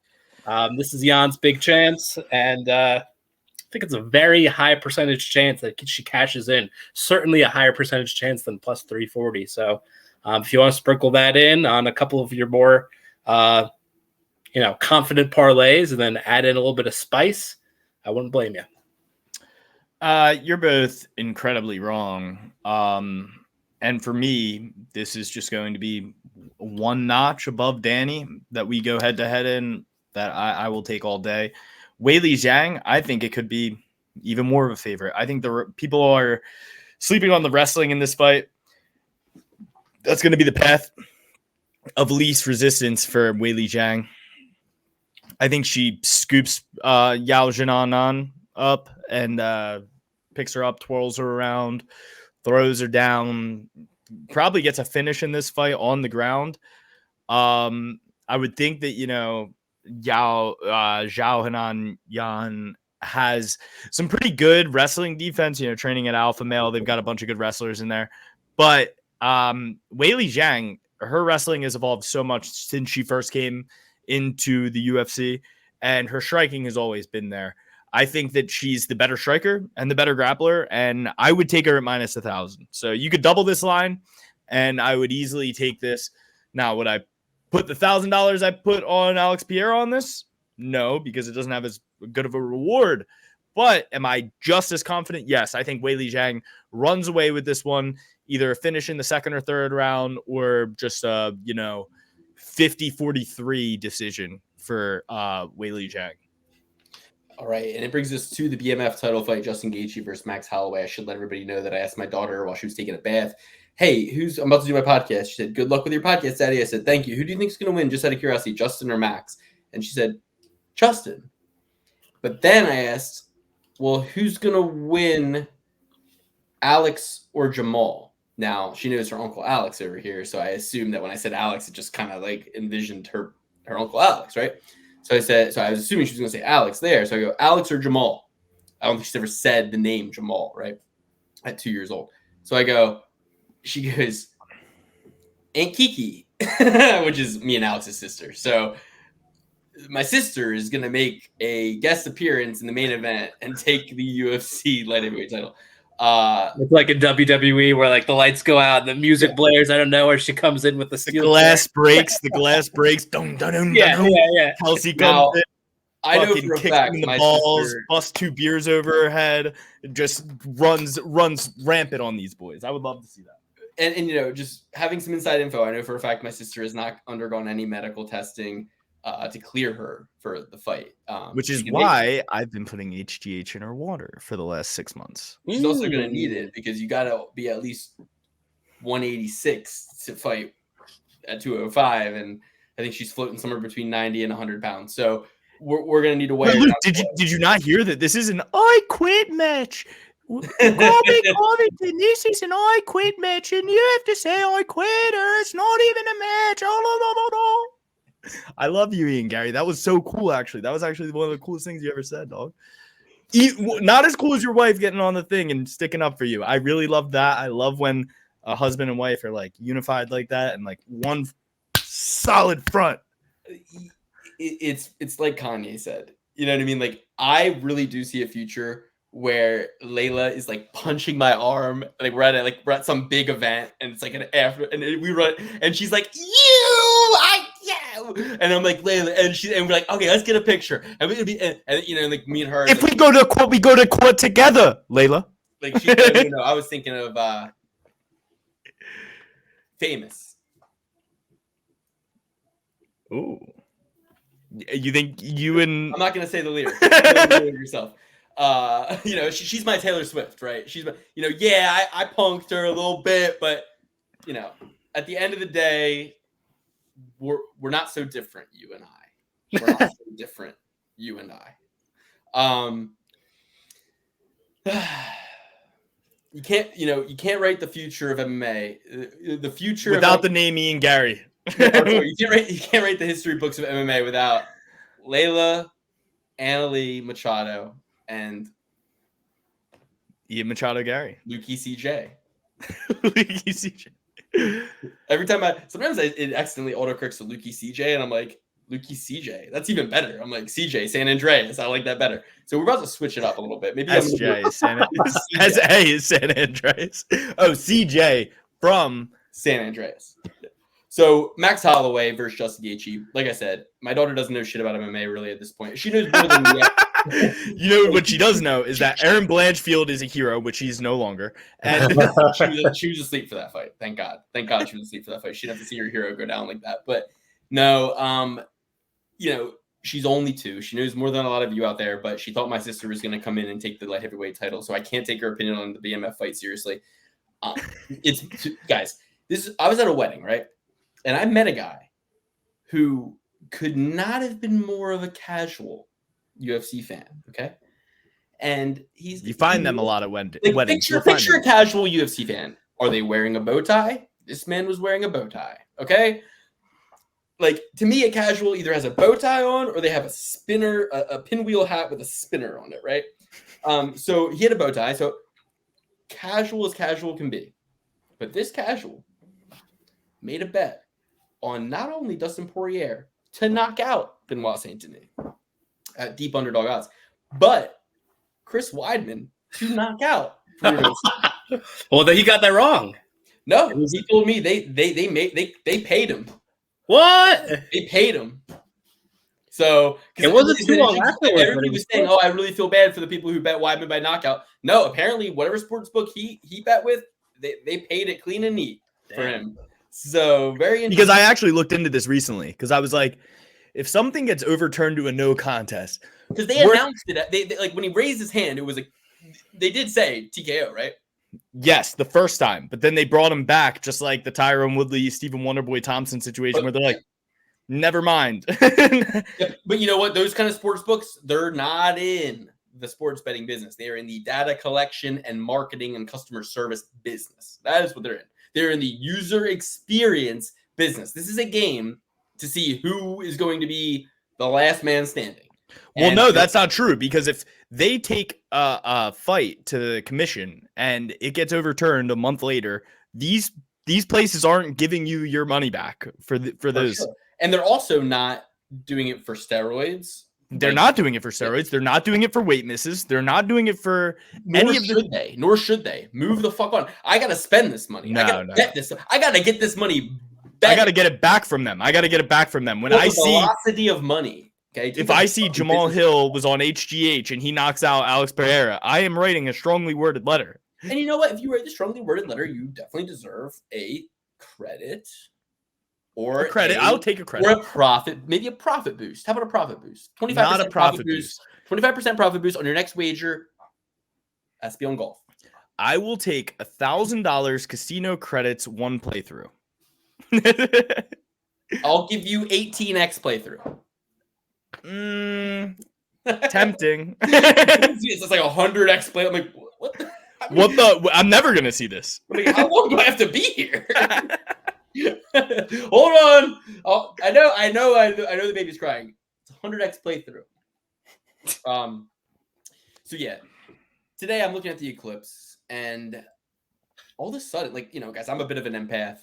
This is Jan's big chance, and I think it's a very high percentage chance that she cashes in. Certainly a higher percentage chance than plus 340. So if you want to sprinkle that in on a couple of your more, confident parlays and then add in a little bit of spice, I wouldn't blame you. You're both incredibly wrong. And for me, this is just going to be one notch above Danny that we go head to head in that I will take all day. Weili Zhang, I think it could be even more of a favorite. I think the people are sleeping on the wrestling in this fight. That's going to be the path of least resistance for Weili Zhang. I think she scoops Yao Jianan up and picks her up, twirls her around, throws her down, probably gets a finish in this fight on the ground. I would think that, Zhao Henan Yan has some pretty good wrestling defense, training at Alpha Male. They've got a bunch of good wrestlers in there. But Weili Zhang, her wrestling has evolved so much since she first came into the UFC, and her striking has always been there. I think that she's the better striker and the better grappler, and I would take her at minus 1,000. So you could double this line, and I would easily take this. Now, would I put the $1,000 I put on Alex Pereira on this? No, because it doesn't have as good of a reward. But am I just as confident? Yes, I think Weili Zhang runs away with this one, either a finish in the second or third round or just a 50-43 decision for Weili Zhang. All right, and it brings us to the BMF title fight, Justin Gaethje versus Max Holloway. I should let everybody know that I asked my daughter while she was taking a bath, hey, I'm about to do my podcast. She said, good luck with your podcast, Daddy. I said, thank you. Who do you think is going to win, just out of curiosity, Justin or Max? And she said, Justin. But then I asked, well, who's going to win, Alex or Jamal? Now, she knows her Uncle Alex over here, so I assumed that when I said Alex, it just kind of like envisioned her Uncle Alex, right? So I was assuming she was going to say Alex there. So I go, Alex or Jamal? I don't think she's ever said the name Jamal, right? At 2 years old. So I go, she goes, Aunt Kiki, which is me and Alex's sister. So my sister is going to make a guest appearance in the main event and take the UFC light heavyweight title. It's like in WWE where like the lights go out and the music blares. I don't know where she comes in with the steel glass breaks. The glass breaks. Dun, dun, dun, yeah, dun. yeah. Kelsey comes in. I know for a fact the my balls, sister bust 2 beers over her head, just runs rampant on these boys. I would love to see that. And you know, just having some inside info, I know for a fact my sister has not undergone any medical testing to clear her for the fight. Which is why I've been putting HGH in her water for the last 6 months. She's also going to need it because you got to be at least 186 to fight at 205. And I think she's floating somewhere between 90 and 100 pounds. So we're going to need to weigh her Luke, down. did you not hear that? This is an I quit match. Covington, this is an I quit match, and you have to say I quit, or it's not even a match. Oh, no. I love you, Ian Gary. That was so cool, actually. That was actually one of the coolest things you ever said, dog. Not as cool as your wife getting on the thing and sticking up for you. I really love that. I love when a husband and wife are like unified like that and like one solid front. It's like Kanye said. You know what I mean? Like, I really do see a future where Layla is like punching my arm, like we're at some big event, and it's like an after, and we run, and she's like, and I'm like, Layla, and we're like, okay, let's get a picture, and we be, and you know, like me and her. If like, we go to court together, Layla. Like she, you know, I was thinking of Famous. Ooh, you think you and I'm not gonna say the lyrics. You know the lyrics yourself. You know, she's my Taylor Swift, right? She's my, you know, yeah, I punked her a little bit, but you know, at the end of the day, we're not so different, you and I. We're not so different, you and I. You can't write the future of MMA. The future without the name Ian Gary. You can't write the history books of MMA without Layla, Annalie Machado, and Ian Machado Gary. Lukey CJ. Lukey CJ. Every time sometimes it accidentally autocorrects to Lukey CJ, and I'm like, Lukey CJ. That's even better. I'm like, CJ, San Andreas. I like that better. So we're about to switch it up a little bit. Maybe SJ is San SA is San Andreas. Oh, CJ from San Andreas. So Max Holloway versus Justin Gaethje. Like I said, my daughter doesn't know shit about MMA really at this point. She knows more than me. You know what she does know is that Aaron Blanchfield is a hero, which he's no longer. And she was asleep for that fight. Thank God. Thank God she was asleep for that fight. She didn't have to see her hero go down like that. But no, you know, she's only 2. She knows more than a lot of you out there, but she thought my sister was going to come in and take the light heavyweight title. So I can't take her opinion on the BMF fight seriously. Guys, I was at a wedding, right? And I met a guy who could not have been more of a casual UFC fan, okay? And you find them a lot at weddings. Picture a casual UFC fan. Are they wearing a bow tie? This man was wearing a bow tie, okay? Like, to me, a casual either has a bow tie on or they have a spinner, a pinwheel hat with a spinner on it, right? So he had a bow tie. So casual as casual can be. But this casual made a bet on not only Dustin Poirier to knock out Benoit Saint-Denis at deep underdog odds, but Chris Weidman to knock out. Well, then he got that wrong. No, he told me they paid him. What? They paid him. So it wasn't too long afterwards. Everybody was saying, "Oh, I really feel bad for the people who bet Weidman by knockout." No, apparently, whatever sports book he bet with, they paid it clean and neat for him. So very interesting. Because I actually looked into this recently because I was like, if something gets overturned to a no contest, because they announced it. They like when he raised his hand, it was like they did say TKO, right? Yes, the first time, but then they brought him back, just like the Tyrone Woodley, Stephen Wonderboy Thompson situation, where they're like, never mind. Yeah, but you know what? Those kind of sports books, they're not in the sports betting business. They are in the data collection and marketing and customer service business. That is what they're in. They're in the user experience business. This is a game to see who is going to be the last man standing. Well, no, that's not true, because if they take a fight to the commission and it gets overturned a month later, these places aren't giving you your money back for those. Sure. And they're also not doing it for steroids. They're not doing it for steroids. They're not doing it for weight misses. They're not doing it for any of the. Nor should they. Move the fuck on. I gotta spend this money. I gotta bet this. I gotta get this money back. I gotta get it back from them. When I see velocity of money. Okay. If I see Jamal Hill was on HGH and he knocks out Alex Pereira, I am writing a strongly worded letter. And you know what? If you write the strongly worded letter, you definitely deserve a credit. Or a credit. I'll take a credit. Or a profit, maybe a profit boost. How about a profit boost? 25% Not a profit boost. 25% profit boost on your next wager. That's beyond golf. I will take $1,000 casino credits one playthrough. I'll give you 18x playthrough. Tempting. It's like 100x play. I'm like, what the? I'm never gonna see this. Like, how long do I have to be here? Hold on. I know the baby's crying. It's 100x playthrough. So yeah, today I'm looking at the eclipse, and all of a sudden, like, you know, guys, I'm a bit of an empath.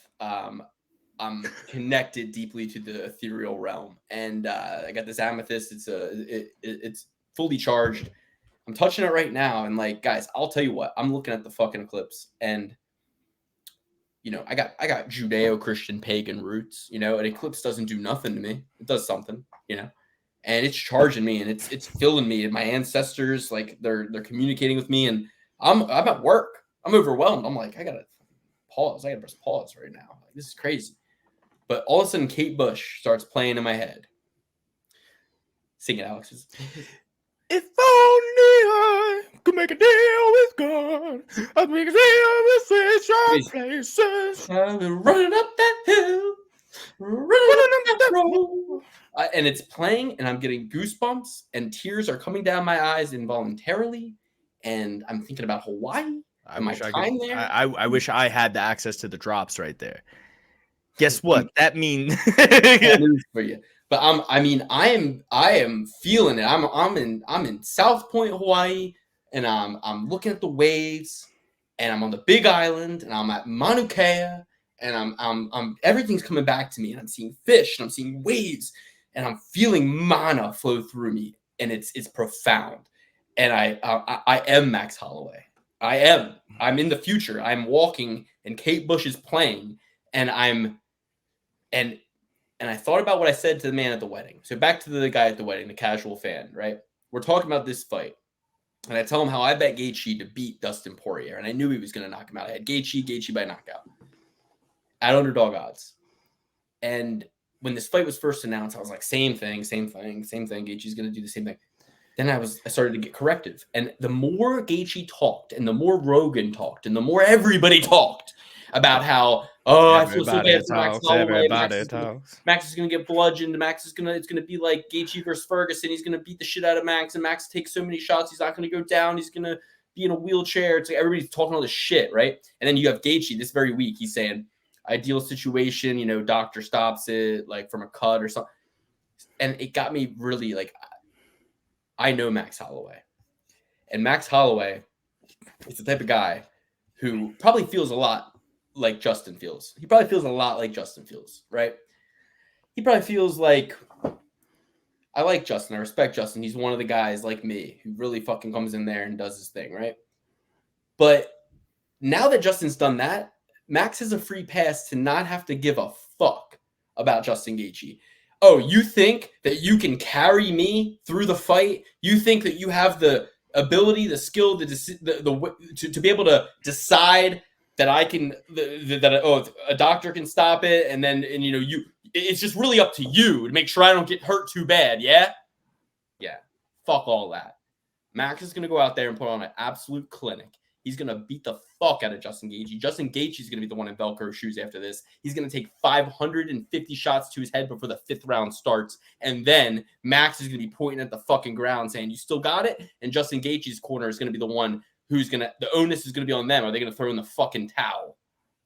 I'm connected deeply to the ethereal realm, and I got this amethyst. It's fully charged. I'm touching it right now, and like, guys, I'll tell you what. I'm looking at the fucking eclipse, and you know, I got Judeo-Christian pagan roots. You know, an eclipse doesn't do nothing to me. It does something, you know, and it's charging me, and it's filling me. And my ancestors, like, they're communicating with me, and I'm at work. I'm overwhelmed. I'm like, I gotta pause. I gotta press pause right now. Like, this is crazy. But all of a sudden, Kate Bush starts playing in my head. Sing it, Alex. If only I could make a deal with God, I'd make a deal with such sharp places. I've been running up that hill, running up that road. And it's playing, and I'm getting goosebumps, and tears are coming down my eyes involuntarily. And I'm thinking about Hawaii. I wish I had the access to the drops right there. Guess what? That means for you. But I am feeling it. I'm in South Point, Hawaii, and I'm looking at the waves, and I'm on the Big Island, and I'm at Mauna Kea, and I'm everything's coming back to me, and I'm seeing fish, and I'm seeing waves, and I'm feeling mana flow through me, and it's profound. And I am Max Holloway. I'm in the future. I'm walking, and Kate Bush is playing, and I thought about what I said to the man at the wedding. So back to the guy at the wedding, the casual fan, right? We're talking about this fight. And I tell him how I bet Gaethje to beat Dustin Poirier. And I knew he was going to knock him out. I had Gaethje by knockout at underdog odds. And when this fight was first announced, I was like, same thing. Gaethje's going to do the same thing. Then I started to get corrective. And the more Gaethje talked, and the more Rogan talked, and the more everybody talked about how, I feel so bad for Max Holloway. Max is going to get bludgeoned. It's going to be like Gaethje versus Ferguson. He's going to beat the shit out of Max, and Max takes so many shots. He's not going to go down. He's going to be in a wheelchair. It's like everybody's talking all this shit, right? And then you have Gaethje this very week. He's saying, ideal situation, you know, doctor stops it, like from a cut or something. And it got me really, like, I know Max Holloway. And Max Holloway is the type of guy who probably feels a lot like Justin feels. He probably feels a lot like Justin feels, right? He probably feels like, I like Justin. I respect Justin. He's one of the guys like me who really fucking comes in there and does his thing, right? But now that Justin's done that, Max has a free pass to not have to give a fuck about Justin Gaethje. Oh, you think that you can carry me through the fight? You think that you have the ability, the skill, to be able to decide that I can, that a doctor can stop it, and you know, it's just really up to you to make sure I don't get hurt too bad. Yeah. Yeah. Fuck all that. Max is going to go out there and put on an absolute clinic. He's going to beat the fuck out of Justin Gaethje. Justin Gaethje is going to be the one in Velcro shoes after this. He's going to take 550 shots to his head before the 5th round starts. And then Max is going to be pointing at the fucking ground saying, you still got it? And Justin Gaethje's corner is going to be the one who's going to, the onus is going to be on them. Are they going to throw in the fucking towel?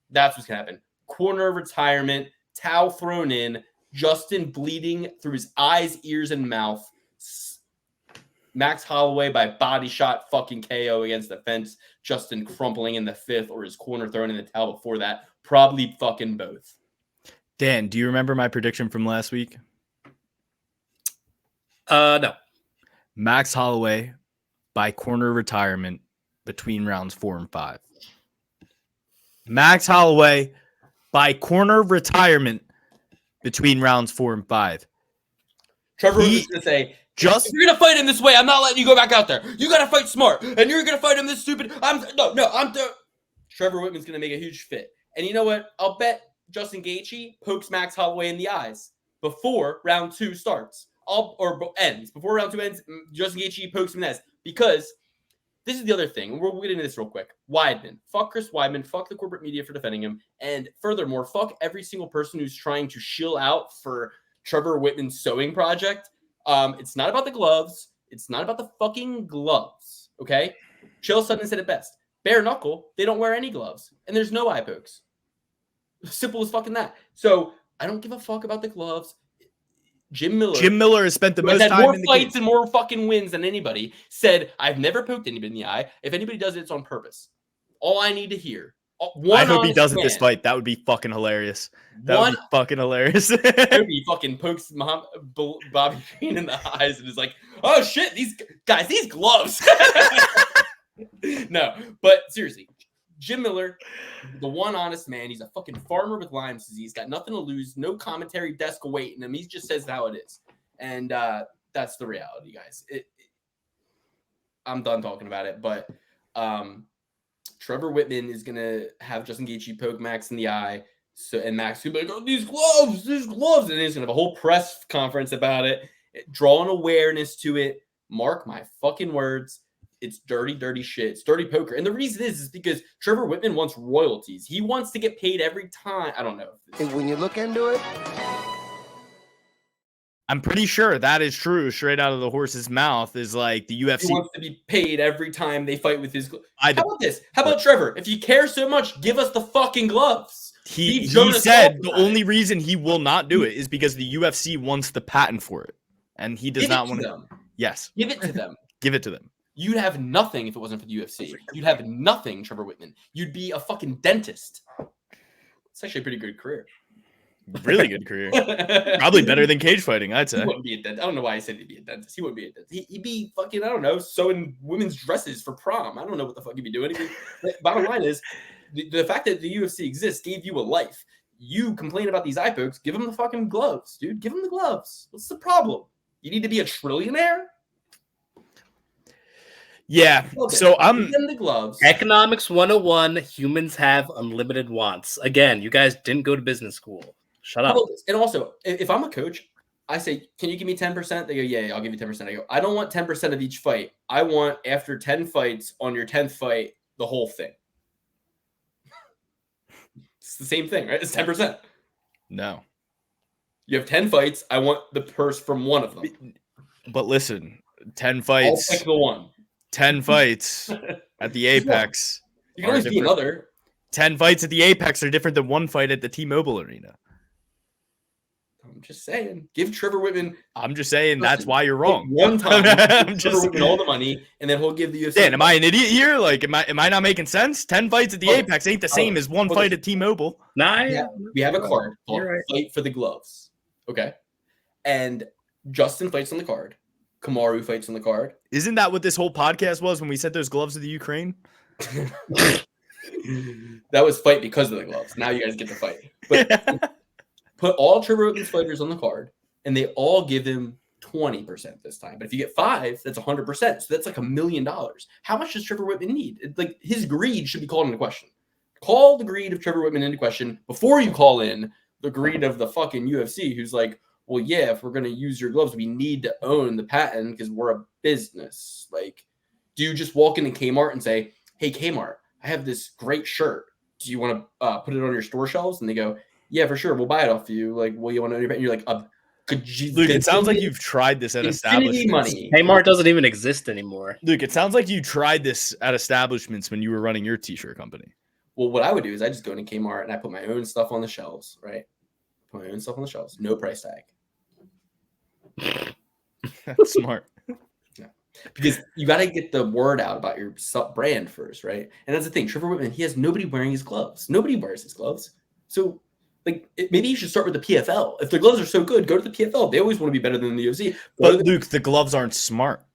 That's what's going to happen. Corner of retirement, towel thrown in, Justin bleeding through his eyes, ears, and mouth. Max Holloway by body shot fucking KO against the fence. Justin crumpling in the 5th, or his corner thrown in the towel before that. Probably fucking both. Dan, do you remember my prediction from last week? No. Max Holloway by corner retirement between rounds 4 and 5. Max Holloway by corner retirement between rounds 4 and 5. Trevor was going to say, if you're gonna fight him this way, I'm not letting you go back out there. You gotta fight smart, and you're gonna fight him this stupid. Trevor Whitman's gonna make a huge fit, and you know what? I'll bet Justin Gaethje pokes Max Holloway in the eyes before round 2 starts, ends. Before round 2 ends, Justin Gaethje pokes him in the eyes, because this is the other thing. We'll get into this real quick. Weidman, fuck Chris Weidman, fuck the corporate media for defending him, and furthermore, fuck every single person who's trying to shill out for Trevor Whitman's sewing project. It's not about the gloves. It's not about the fucking gloves. Okay? Chael Sonnen said it best. Bare knuckle, they don't wear any gloves. And there's no eye pokes. Simple as fucking that. So I don't give a fuck about the gloves. Jim Miller has spent the most time more in the fights and more fucking wins than anybody. Said, I've never poked anybody in the eye. If anybody does it, it's on purpose. All I need to hear. I hope he does it this fight. That would be fucking hilarious. That would be fucking hilarious. He fucking pokes Bobby Green in the eyes and is like, oh shit, these gloves. No, but seriously, Jim Miller, the one honest man. He's a fucking farmer with Lyme's disease. Got nothing to lose. No commentary desk awaiting him. He just says how it is. And that's the reality, guys. I'm done talking about it, but Trevor Whitman is going to have Justin Gaethje poke Max in the eye. And Max will be like, oh, these gloves. And he's going to have a whole press conference about it, drawing awareness to it. Mark my fucking words. It's dirty, dirty shit. It's dirty poker. And the reason is because Trevor Whitman wants royalties. He wants to get paid every time. I don't know. And when you look into it, I'm pretty sure that is true. Straight out of the horse's mouth is like the UFC he wants to be paid every time they fight with his gloves. How about this? How about Trevor? If you care so much, give us the fucking gloves. He said the only reason he will not do it is because the UFC wants the patent for it. And he does not want to. Yes. Give it to them. Give it to them. You'd have nothing if it wasn't for the UFC. You'd have nothing, Trevor Whitman. You'd be a fucking dentist. It's actually a pretty good career. Really good career. Probably better than cage fighting, I'd say. He wouldn't be a dentist. I don't know why I said he'd be a dentist. He wouldn't be a dentist. He'd be fucking, I don't know, sewing women's dresses for prom. I don't know what the fuck he'd be doing. Bottom line is, the fact that the UFC exists gave you a life. You complain about these eye pokes, give him the fucking gloves, dude. Give him the gloves. What's the problem? You need to be a trillionaire? Yeah. Okay. So I'm in the gloves. Economics 101, humans have unlimited wants. Again, you guys didn't go to business school. Shut up. And also, if I'm a coach, I say, can you give me 10%? They go, yeah, I'll give you 10%. I go, I don't want 10% of each fight. I want after 10 fights on your 10th fight, the whole thing. It's the same thing, right? It's 10%. No. You have 10 fights. I want the purse from one of them. But listen, 10 fights. I'll pick the one. 10 fights at the Apex. You can always be another. 10 fights at the Apex are different than one fight at the T-Mobile Arena. I'm just saying. Give Trevor Whitman. I'm just saying that's why you're wrong. One time, I'm just Whitman all the money, and then he'll give the UFC. Dan, am I an idiot here? Like, am I not making sense? 10 fights at the Apex ain't the same as one fight at T-Mobile. Nah, we have a card called Fight for the Gloves. Okay, and Justin fights on the card. Kamaru fights on the card. Isn't that what this whole podcast was when we sent those gloves to the Ukraine? That was fight because of the gloves. Now you guys get to fight. But put all Trevor Whitman's fighters on the card, and they all give him 20% this time. But if you get 5, that's 100%. So that's like $1 million. How much does Trevor Whitman need? Like, his greed should be called into question. Call the greed of Trevor Whitman into question before you call in the greed of the fucking UFC, who's like, well, yeah, if we're going to use your gloves, we need to own the patent because we're a business. Like, do you just walk into Kmart and say, hey, Kmart, I have this great shirt. Do you want to put it on your store shelves? And they go, yeah, for sure. We'll buy it off you. Like, well, you want to own your patent? You're like, Luke, it sounds like you've tried this at establishments. Money. Kmart doesn't even exist anymore. Luke, it sounds like you tried this at establishments when you were running your t-shirt company. Well, what I would do is I just go into Kmart and I put my own stuff on the shelves, right? Put my own stuff on the shelves. No price tag. That's smart. Yeah. Because you got to get the word out about your brand first, right? And that's the thing. Trevor Whitman, he has nobody wearing his gloves. Nobody wears his gloves. So, like, maybe you should start with the PFL. If the gloves are so good, go to the PFL. They always want to be better than the UFC. But Luke, the gloves aren't smart.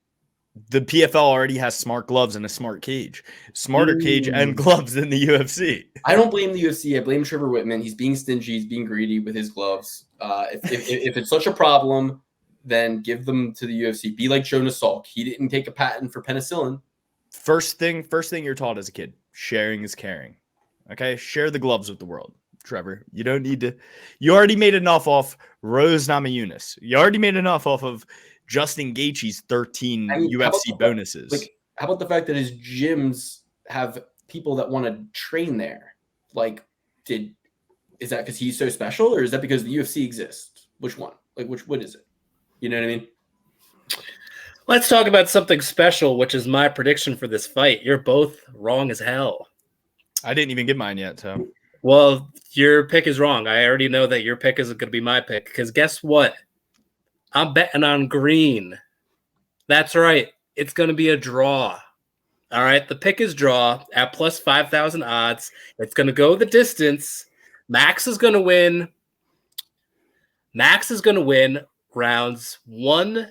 The PFL already has smart gloves and a smart cage. Smarter cage and gloves than the UFC. I don't blame the UFC. I blame Trevor Whitman. He's being stingy. He's being greedy with his gloves. If it's such a problem, then give them to the UFC. Be like Jonas Salk. He didn't take a patent for penicillin. First thing you're taught as a kid, sharing is caring. Okay? Share the gloves with the world, Trevor. You don't need to. You already made enough off Rose Namajunas. You already made enough off of Justin Gaethje's 13 UFC bonuses. Like, how about the fact that his gyms have people that want to train there? Like, is that because he's so special, or is that because the UFC exists? Which one? Like, what is it? You know what I mean? Let's talk about something special, which is my prediction for this fight. You're both wrong as hell. I didn't even get mine yet, so. Well, your pick is wrong. I already know that your pick isn't going to be my pick, because guess what? I'm betting on green. That's right. It's going to be a draw. All right. The pick is draw at plus 5,000 odds. It's going to go the distance. Max is going to win. Max is going to win rounds 1.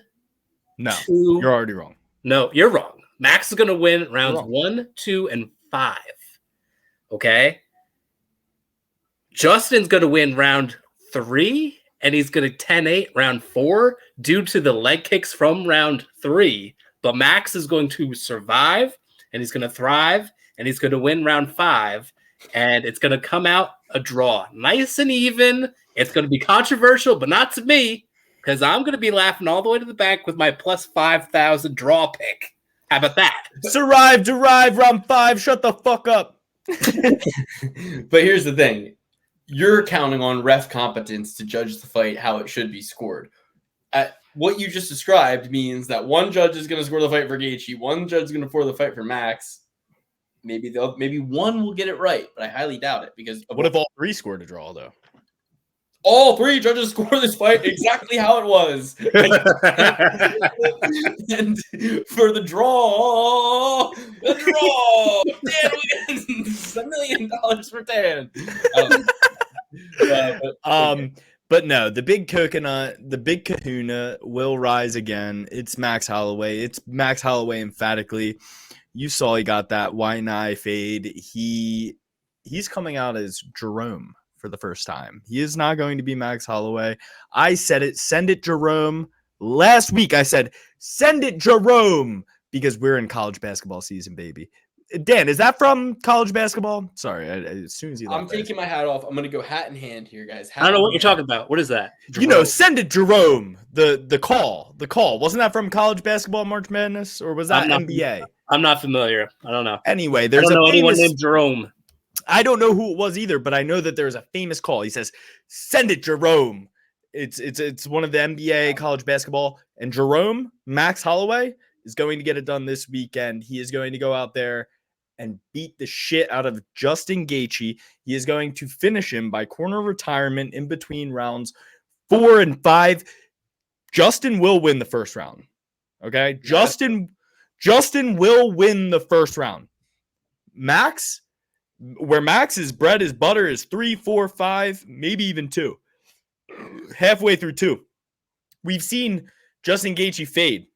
No, 2. You're already wrong. No, you're wrong. Max is going to win rounds 1, 2, and 5. Okay. Justin's going to win round 3. And he's going to 10-8 round 4 due to the leg kicks from round 3. But Max is going to survive, and he's going to thrive, and he's going to win round 5. And it's going to come out a draw. Nice and even. It's going to be controversial, but not to me, because I'm going to be laughing all the way to the bank with my plus 5,000 draw pick. How about that? Survive, round 5. Shut the fuck up. But here's the thing. You're counting on ref competence to judge the fight how it should be scored. What you just described means that one judge is going to score the fight for Gaethje, one judge is going to score the fight for Max. Maybe one will get it right, but I highly doubt it because what if all 3 scored a draw though? All 3 judges score this fight exactly how it was. And for the draw, Dan wins $1 million for Dan. But no, the big coconut, the big kahuna will rise again. It's Max Holloway. It's Max Holloway emphatically. You saw he got that white eye fade. He's coming out as Jerome for the first time. He is not going to be Max Holloway. I said it. Send it, Jerome. Last week I said, send it, Jerome, because we're in college basketball season, baby. Dan, is that from college basketball? Sorry, as soon as you I'm taking my hat off. I'm going to go hat in hand here, guys. I don't know what you're talking about. What is that? Jerome. You know, send it, Jerome. The call. Wasn't that from college basketball March Madness, or was that NBA? I'm not familiar. I don't know. Anyway, there's anyone named Jerome. I don't know who it was either, but I know that there's a famous call. He says, "Send it, Jerome." It's one of the NBA college basketball, and Jerome Max Holloway is going to get it done this weekend. He is going to go out there and beat the shit out of Justin Gaethje. He is going to finish him by corner retirement in between rounds 4 and 5. Justin will win the first round. Okay? Yeah. Justin will win the first round. Max, where Max's bread is butter is 3, 4, 5, maybe even 2. Halfway through 2. We've seen Justin Gaethje fade.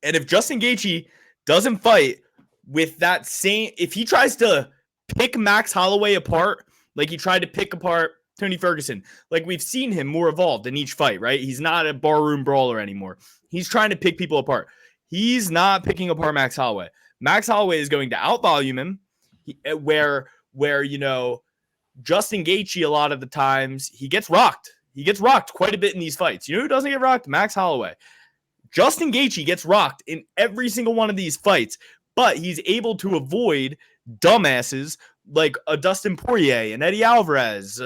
And if Justin Gaethje doesn't fight with that same, if he tries to pick Max Holloway apart, like he tried to pick apart Tony Ferguson, like we've seen him more evolved in each fight, right? He's not a barroom brawler anymore. He's trying to pick people apart. He's not picking apart Max Holloway. Max Holloway is going to outvolume him, where you know, Justin Gaethje, a lot of the times, he gets rocked. He gets rocked quite a bit in these fights. You know who doesn't get rocked? Max Holloway. Justin Gaethje gets rocked in every single one of these fights, but he's able to avoid dumbasses like a Dustin Poirier and Eddie Alvarez,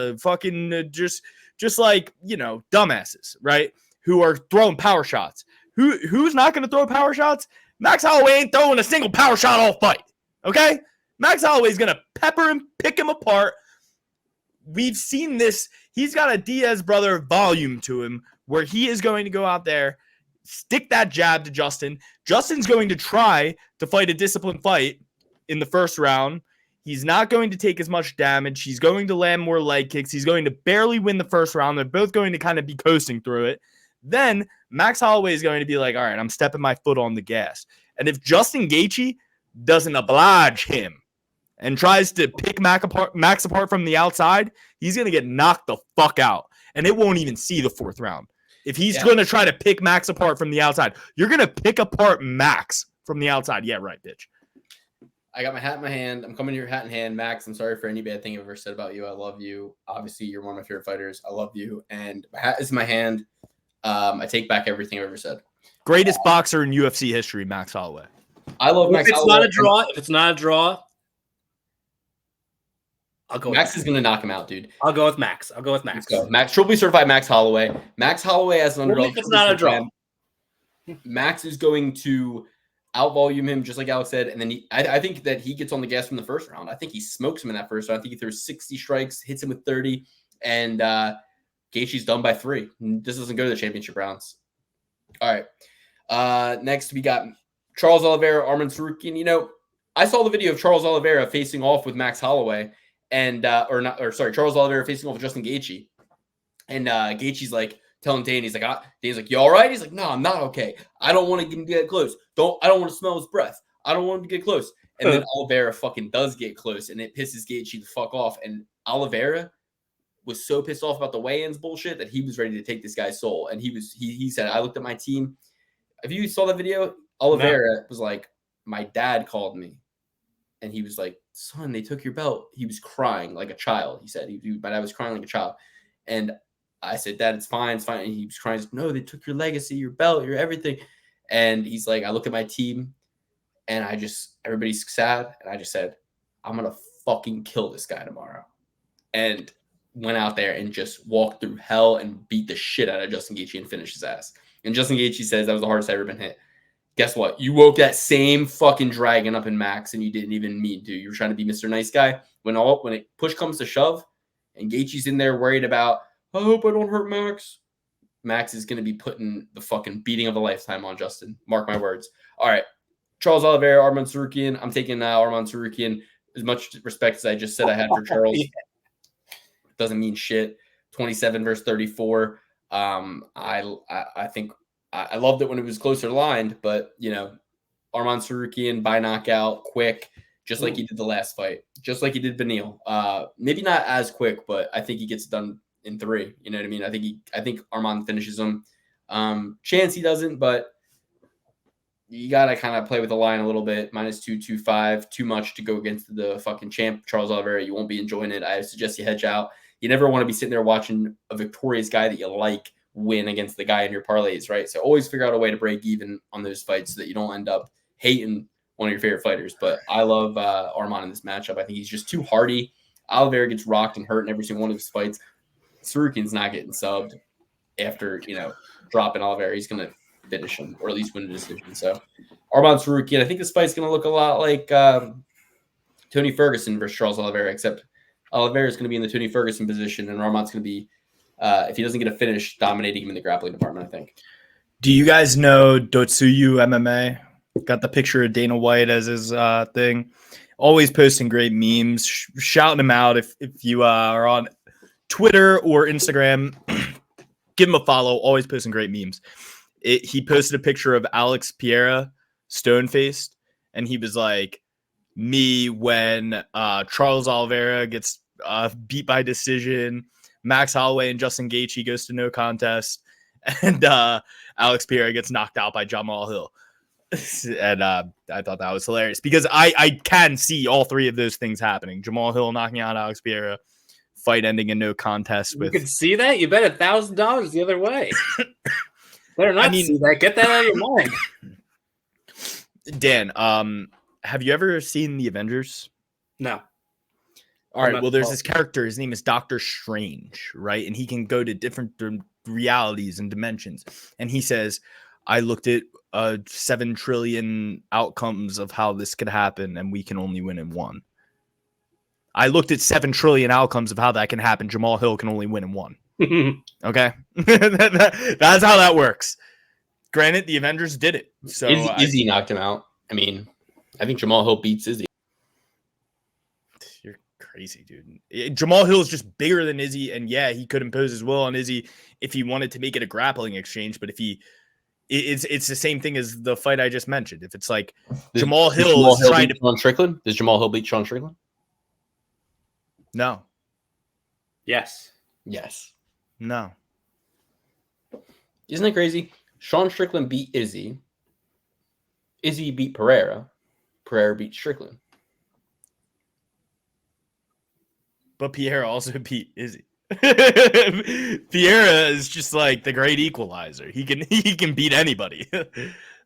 just like, you know, dumbasses, right? Who are throwing power shots. Who's not going to throw power shots? Max Holloway ain't throwing a single power shot all fight, okay? Max Holloway's going to pepper him, pick him apart. We've seen this. He's got a Diaz brother volume to him where he is going to go out there, stick that jab to Justin. Justin's going to try to fight a disciplined fight in the first round. He's not going to take as much damage. He's going to land more leg kicks. He's going to barely win the first round. They're both going to kind of be coasting through it. Then Max Holloway is going to be like, all right, I'm stepping my foot on the gas. And if Justin Gaethje doesn't oblige him and tries to pick Max apart from the outside, he's going to get knocked the fuck out. And it won't even see the fourth round. If he's going to try to pick Max apart from the outside, you're going to pick apart Max from the outside. Yeah, right, bitch. I got my hat in my hand. I'm coming to your hat in hand. Max, I'm sorry for any bad thing I've ever said about you. I love you. Obviously, you're one of my favorite fighters. I love you. And my hat is in my hand. I take back everything I've ever said. Greatest boxer in UFC history, Max Holloway. I love Max Holloway. If it's not a draw, I'll go. Max is going to knock him out, dude. I'll go with Max. Let's go. Max, triple certified Max Holloway. Max Holloway as an underdog. If it's not a draw. Max is going to outvolume him, just like Alex said. And then I think that he gets on the gas from the first round. I think he smokes him in that first round. I think he throws 60 strikes, hits him with 30, and Gaethje's done by 3. This doesn't go to the championship rounds. All right. Next, we got Charles Oliveira, Arman Tsarukyan. You know, I saw the video of Charles Oliveira facing off with Max Holloway. And Charles Oliveira facing off with Justin Gaethje. And Gaethje's like telling Dane, he's like, you all right? He's like, no, I'm not okay. I don't want to get close. I don't want to smell his breath. I don't want him to get close. And then Oliveira fucking does get close, and it pisses Gaethje the fuck off. And Oliveira was so pissed off about the weigh-ins bullshit that he was ready to take this guy's soul. And he said, I looked at my team. If you saw that video, Oliveira was like, my dad called me. And he was like, son, they took your belt. He was crying like a child. He said, my dad was crying like a child. And I said, Dad, it's fine. It's fine. And he was crying. Said, no, they took your legacy, your belt, your everything. And he's like, I look at my team and everybody's sad. And I just said, I'm going to fucking kill this guy tomorrow. And went out there and just walked through hell and beat the shit out of Justin Gaethje and finished his ass. And Justin Gaethje says that was the hardest I've ever been hit. Guess what? You woke that same fucking dragon up in Max, and you didn't even mean to. You were trying to be Mr. Nice Guy. When it push comes to shove, and Gaethje's in there worried about, I hope I don't hurt Max. Max is going to be putting the fucking beating of a lifetime on Justin. Mark my words. All right. Charles Oliveira, Arman Tsarukyan. I'm taking Arman Tsarukyan. As much respect as I just said I had for Charles. Doesn't mean shit. 27 versus 34. I think I loved it when it was closer lined, but, you know, Arman Tsarukyan by knockout, quick, just like he did the last fight, just like he did Beneil. Maybe not as quick, but I think he gets done in 3. You know what I mean? I think Arman finishes him. Chance he doesn't, but you got to kind of play with the line a little bit. -225, too much to go against the fucking champ, Charles Oliveira. You won't be enjoying it. I suggest you hedge out. You never want to be sitting there watching a victorious guy that you like win against the guy in your parlays, right? So always figure out a way to break even on those fights so that you don't end up hating one of your favorite fighters. But I love Arman in this matchup. I think he's just too hardy. Oliveira gets rocked and hurt in every single one of his fights. Tsarukyan's not getting subbed after, you know, dropping Oliveira. He's going to finish him or at least win a decision. So Arman Tsarukyan, I think this fight's going to look a lot like Tony Ferguson versus Charles Oliveira, except Oliveira is going to be in the Tony Ferguson position and Arman's going to be, if he doesn't get a finish, dominating him in the grappling department, I think. Do you guys know Dotsuyu MMA? Got the picture of Dana White as his thing. Always posting great memes. Shouting him out if you are on Twitter or Instagram. Give him a follow. Always posting great memes. He posted a picture of Alex Pereira, stone-faced, and he was like, me when Charles Oliveira gets beat by decision, Max Holloway and Justin Gaethje goes to no contest, and Alex Pereira gets knocked out by Jamal Hill. And I thought that was hilarious because I can see all 3 of those things happening. Jamal Hill knocking out Alex Pereira, fight ending in no contest You with. can see that. You bet $1,000 the other way. Better not see that. Get that out of your mind. Dan, have you ever seen the Avengers? No. All right. Well, there's this character. His name is Doctor Strange, right? And he can go to different realities and dimensions. And he says, I looked at 7 trillion outcomes of how this could happen, and we can only win in one. I looked at 7 trillion outcomes of how that can happen. Jamal Hill can only win in one. Okay? That's how that works. Granted, the Avengers did it. So Izzy knocked him out. I mean, I think Jamal Hill beats Izzy. You're crazy, dude. Jamal Hill is just bigger than Izzy, and yeah, he could impose his will on Izzy if he wanted to make it a grappling exchange. But if it's the same thing as the fight I just mentioned. If it's like Jamal Hill is trying to Sean Strickland, does Jamal Hill beat Sean Strickland? No. Yes. No. Isn't it crazy? Sean Strickland beat Izzy. Izzy beat Pereira. Pereira beat Strickland. But Pereira also beat Izzy. Pereira is just like the great equalizer. He can beat anybody.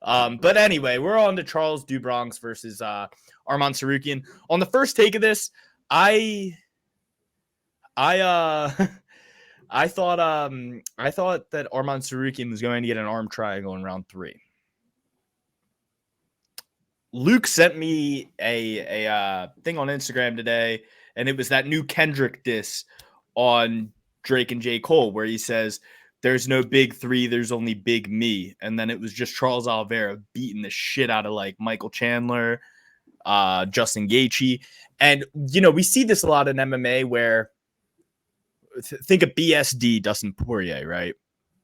But anyway, we're on to Charles do Bronx versus Arman Tsarukyan. On the first take of this, I thought that Arman Tsarukyan was going to get an arm triangle in round 3. Luke sent me a thing on Instagram today, and it was that new Kendrick diss on Drake and J. Cole, where he says, there's no big 3, there's only big me. And then it was just Charles Oliveira beating the shit out of like Michael Chandler, Justin Gaethje. And, we see this a lot in MMA where think of BSD, Dustin Poirier, right?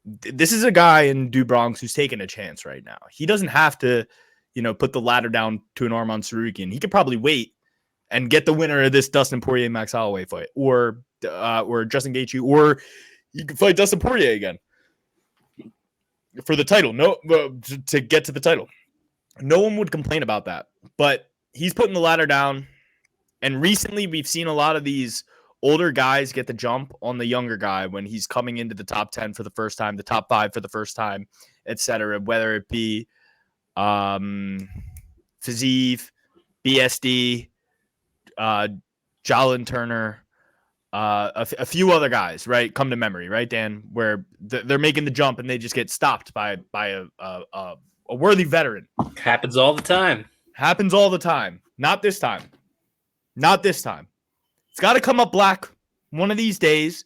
This is a guy in do Bronx who's taking a chance right now. He doesn't have to, put the ladder down to an Arman Tsarukyan. He could probably wait and get the winner of this Dustin Poirier Max Holloway fight, or Justin Gaethje, or you can fight Dustin Poirier again for the title. No, to get to the title. No one would complain about that, but he's putting the ladder down. And recently we've seen a lot of these older guys get the jump on the younger guy when he's coming into the top 10 for the first time, the top 5 for the first time, etc. Whether it be Fazeev, BSD, Jalen Turner, a few other guys, right? Come to memory, right, Dan? Where they're making the jump and they just get stopped by a worthy veteran. Happens all the time. Happens all the time. Not this time. Not this time. It's got to come up black one of these days.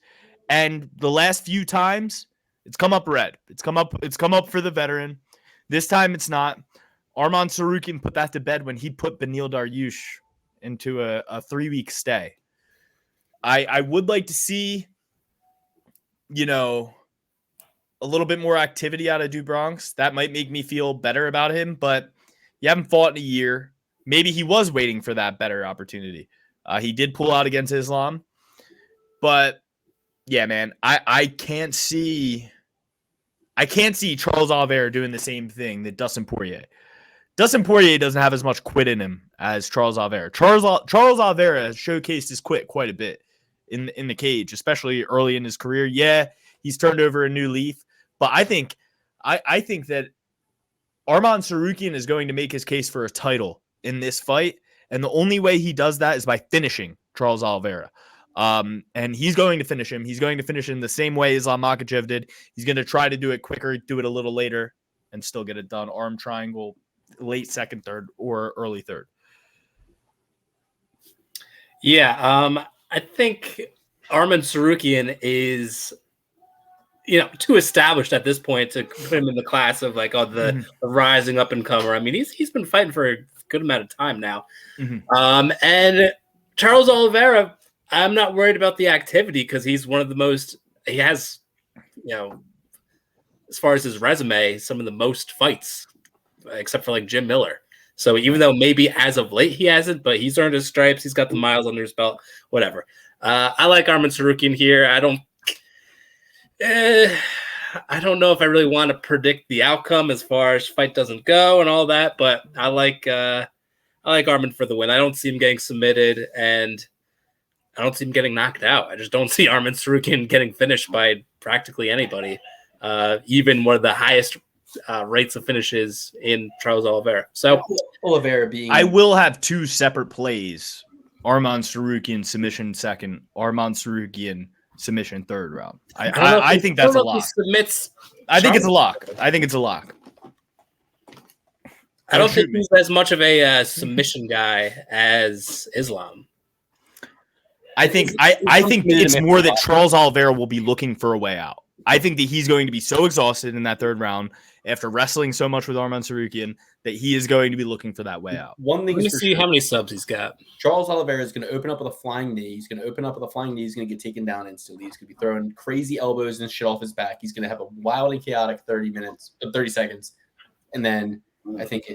And the last few times, it's come up red. It's come up for the veteran. This time it's not. Arman Tsarukyan put that to bed when he put Beneil Dariush into a 3-week stay. I would like to see, a little bit more activity out of do Bronx. That might make me feel better about him, but you haven't fought in a year. Maybe he was waiting for that better opportunity. He did pull out against Islam, but yeah, man, I can't see Charles Oliveira doing the same thing that Dustin Poirier. Dustin Poirier doesn't have as much quit in him as Charles Oliveira. Charles Oliveira has showcased his quit quite a bit in the cage, especially early in his career. Yeah, he's turned over a new leaf, but I think that Arman Tsarukyan is going to make his case for a title in this fight, and the only way he does that is by finishing Charles Oliveira. And he's going to finish him. He's going to finish him the same way Islam Makhachev did. He's going to try to do it quicker, do it a little later, and still get it done. Arm triangle, late second, third, or early third. Yeah, I think Arman Tsarukyan is, too established at this point to put him in the class of like the rising up and comer. I mean, he's been fighting for a good amount of time now. And Charles Oliveira, I'm not worried about the activity because he's one of the most. He has, as far as his resume, some of the most fights, except for like Jim Miller. So even though maybe as of late he hasn't, but he's earned his stripes. He's got the miles under his belt. Whatever. I like Arman Tsarukyan here. I don't know if I really want to predict the outcome as far as fight doesn't go and all that, but I like Arman for the win. I don't see him getting submitted, and I don't see him getting knocked out. I just don't see Arman Sarukian getting finished by practically anybody, even one of the highest rates of finishes in Charles Oliveira. So Oliveira being, I will have two separate plays: Arman Sarukian submission second, Arman Sarukian submission third round. I think that's a lock. I think it's a lock. I think it's a lock. I don't think he's as much of a submission guy as Islam. I think it's more that Charles Oliveira will be looking for a way out. I think that he's going to be so exhausted in that third round after wrestling so much with Arman Sarukian that he is going to be looking for that way out. One thing is see how many subs he's got. Charles Oliveira is going to open up with a flying knee. He's going to get taken down instantly. He's going to be throwing crazy elbows and shit off his back. He's going to have a wild and chaotic 30 seconds. And then I think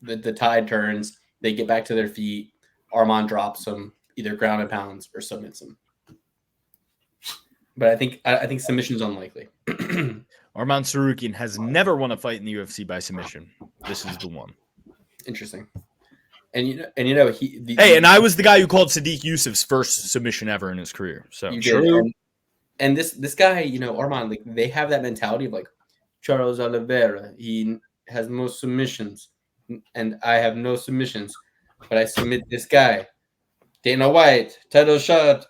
the tide turns. They get back to their feet. Arman drops him, either ground and pounds or submits him. But I think submission's unlikely. Arman Sarukian has never won a fight in the UFC by submission. This is the one. Interesting. And he. And I was the guy who called Sadiq Yusuf's first submission ever in his career. So true. And this guy, Arman, like they have that mentality of like Charles Oliveira. He has most submissions, and I have no submissions, but I submit this guy, Dana White, title shot.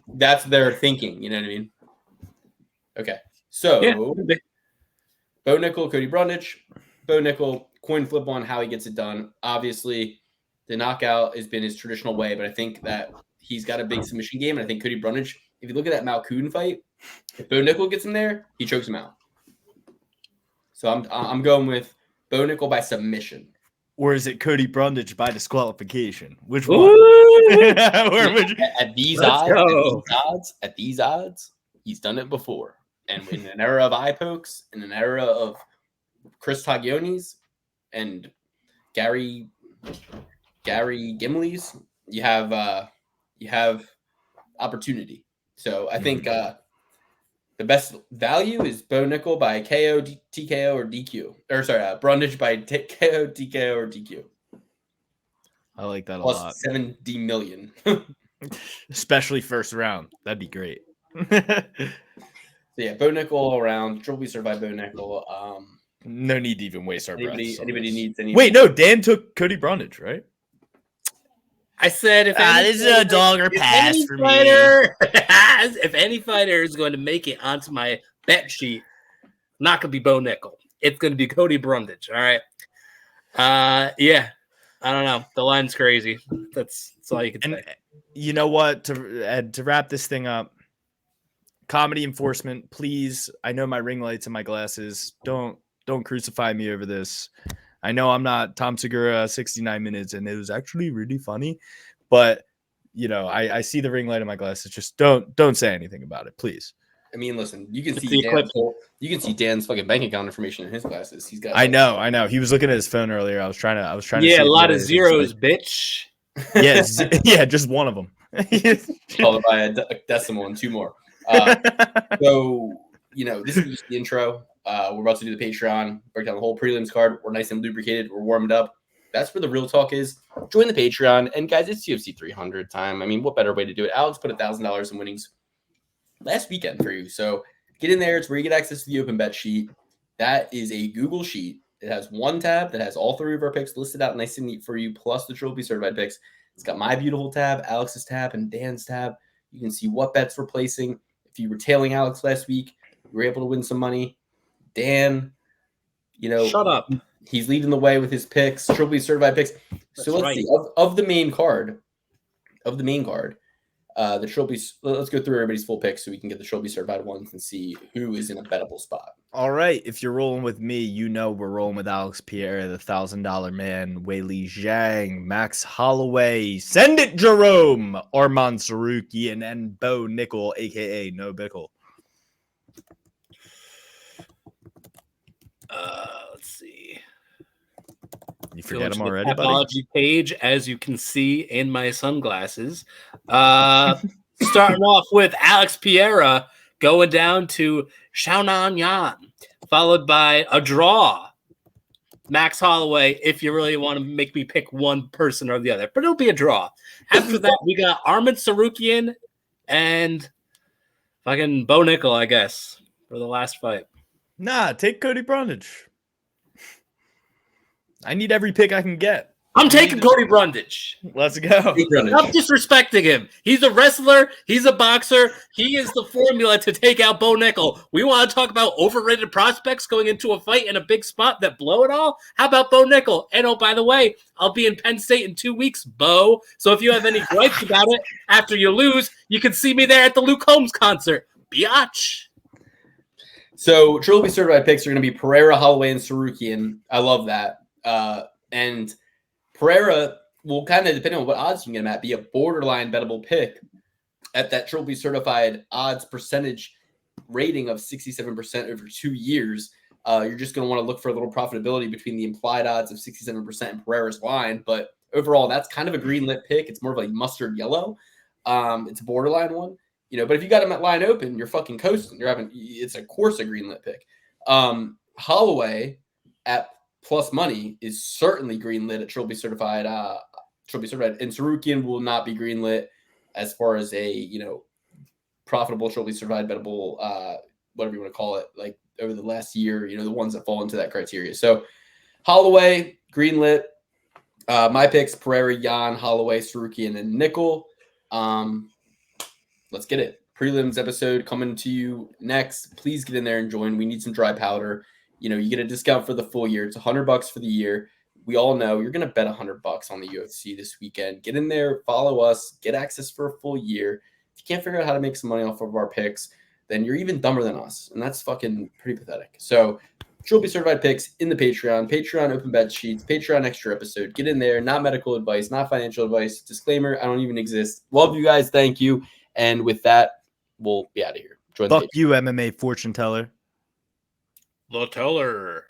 That's their thinking. You know what I mean? Okay, so Bo Nickel, Cody Brundage. Bo Nickel, coin flip on how he gets it done. Obviously, the knockout has been his traditional way, but I think that he's got a big submission game, and I think Cody Brundage, if you look at that Malkoon fight, if Bo Nickel gets him there, he chokes him out. So I'm going with Bo Nickel by submission. Or is it Cody Brundage by disqualification? Which one? At these odds, he's done it before. And in an era of eye pokes, in an era of Chris Taglionis and Gary Gimley's, you have opportunity. So I think the best value is Bo Nickel by KO, TKO, or DQ. Or sorry, Brundage by KO, TKO, or DQ. I like that Plus a lot. 70 million. Especially first round. That'd be great. So yeah, Bo Nickel all around. Triple B served by Bo Nickel. No need to even waste our breath. Anybody needs any? Wait, no, Dan took Cody Brundage, right? I said if this is a dog or pass for me. If any fighter is going to make it onto my bet sheet, not gonna be Bo Nickel. It's gonna be Cody Brundage. All right. Yeah. I don't know. The line's crazy. That's all you can say. You know what? To wrap this thing up, comedy enforcement, please. I know my ring lights and my glasses. Don't crucify me over this. I know I'm not Tom Segura 69 minutes, and it was actually really funny. But I see the ring light in my glasses. Just don't say anything about it, please. I mean, listen, you can see Dan's fucking bank account information in his glasses. He's got. I know. He was looking at his phone earlier. I was trying to. Yeah, a lot of zeros, bitch. Yeah, just one of them. Followed by a decimal and two more. So this is just the intro. We're about to do the Patreon, break down the whole prelims card. We're nice and lubricated. We're warmed up. That's where the real talk is. Join the Patreon, and guys, it's UFC 300 time. I mean, what better way to do it? Alex put $1,000 in winnings last weekend for you. So get in there. It's where you get access to the open bet sheet. That is a Google sheet. It has one tab that has all three of our picks listed out nice and neat for you, plus the Trophy Certified picks. It's got my beautiful tab, Alex's tab, and Dan's tab. You can see what bets we're placing. If you were tailing Alex last week, you were able to win some money. Dan, shut up. He's leading the way with his picks, Trophy Certified picks. So let's see. Of the main card, the trophies. Let's go through everybody's full picks so we can get the Trophy Certified ones and see who is in a bettable spot. All right. If you're rolling with me, we're rolling with Alex Pereira, the $1,000 man, Weili Zhang, Max Holloway, Send It Jerome, Arman Sarukian, and Bo Nickel, a.k.a. No Bickle. Let's see. You forget him already, Apology buddy? Page, as you can see in my sunglasses. Starting off with Alex Pereira going down to Xiaonan Yan, followed by a draw Max Holloway, if you really want to make me pick one person or the other. But it'll be a draw. After that, we got Armin Sarukian and fucking Bo Nickel, I guess, for the last fight. Nah, take Cody Brundage. I need every pick I can get. I'm taking Cody Brundage. Let's go. Stop disrespecting him. He's a wrestler. He's a boxer. He is the formula to take out Bo Nickel. We want to talk about overrated prospects going into a fight in a big spot that blow it all? How about Bo Nickel? And oh, by the way, I'll be in Penn State in 2 weeks, Bo. So if you have any gripes about it after you lose, you can see me there at the Luke Combs concert. Biatch. So Triple certified picks are going to be Pereira, Holloway, and Sarukian. I love that. And Pereira will kind of, depending on what odds you can get him at, be a borderline bettable pick at that Triple certified odds percentage rating of 67% over 2 years. You're just going to want to look for a little profitability between the implied odds of 67% and Pereira's line. But overall, that's kind of a green lit pick. It's more of like mustard yellow. It's a borderline one, but if you got him at line open, you're fucking coasting. It's of course a green lit pick. Holloway at plus money is certainly green lit at Triple certified. And Sarukian will not be green lit as far as a profitable Triple certified bettable, whatever you want to call it, like over the last year, the ones that fall into that criteria. So Holloway green lit. My picks: Pereira, Jan, Holloway, Sarukian, and Nickel. Let's get it. Prelims episode coming to you next. Please get in there and join. We need some dry powder. You get a discount for the full year. It's $100 for the year. We all know you're going to bet $100 on the UFC this weekend. Get in there, follow us, get access for a full year. If you can't figure out how to make some money off of our picks, then you're even dumber than us. And that's fucking pretty pathetic. So Triple certified picks in the Patreon open bet sheets, Patreon extra episode. Get in there. Not medical advice, not financial advice. Disclaimer, I don't even exist. Love you guys. Thank you. And with that, we'll be out of here. Join Fuck you, MMA fortune teller. The teller.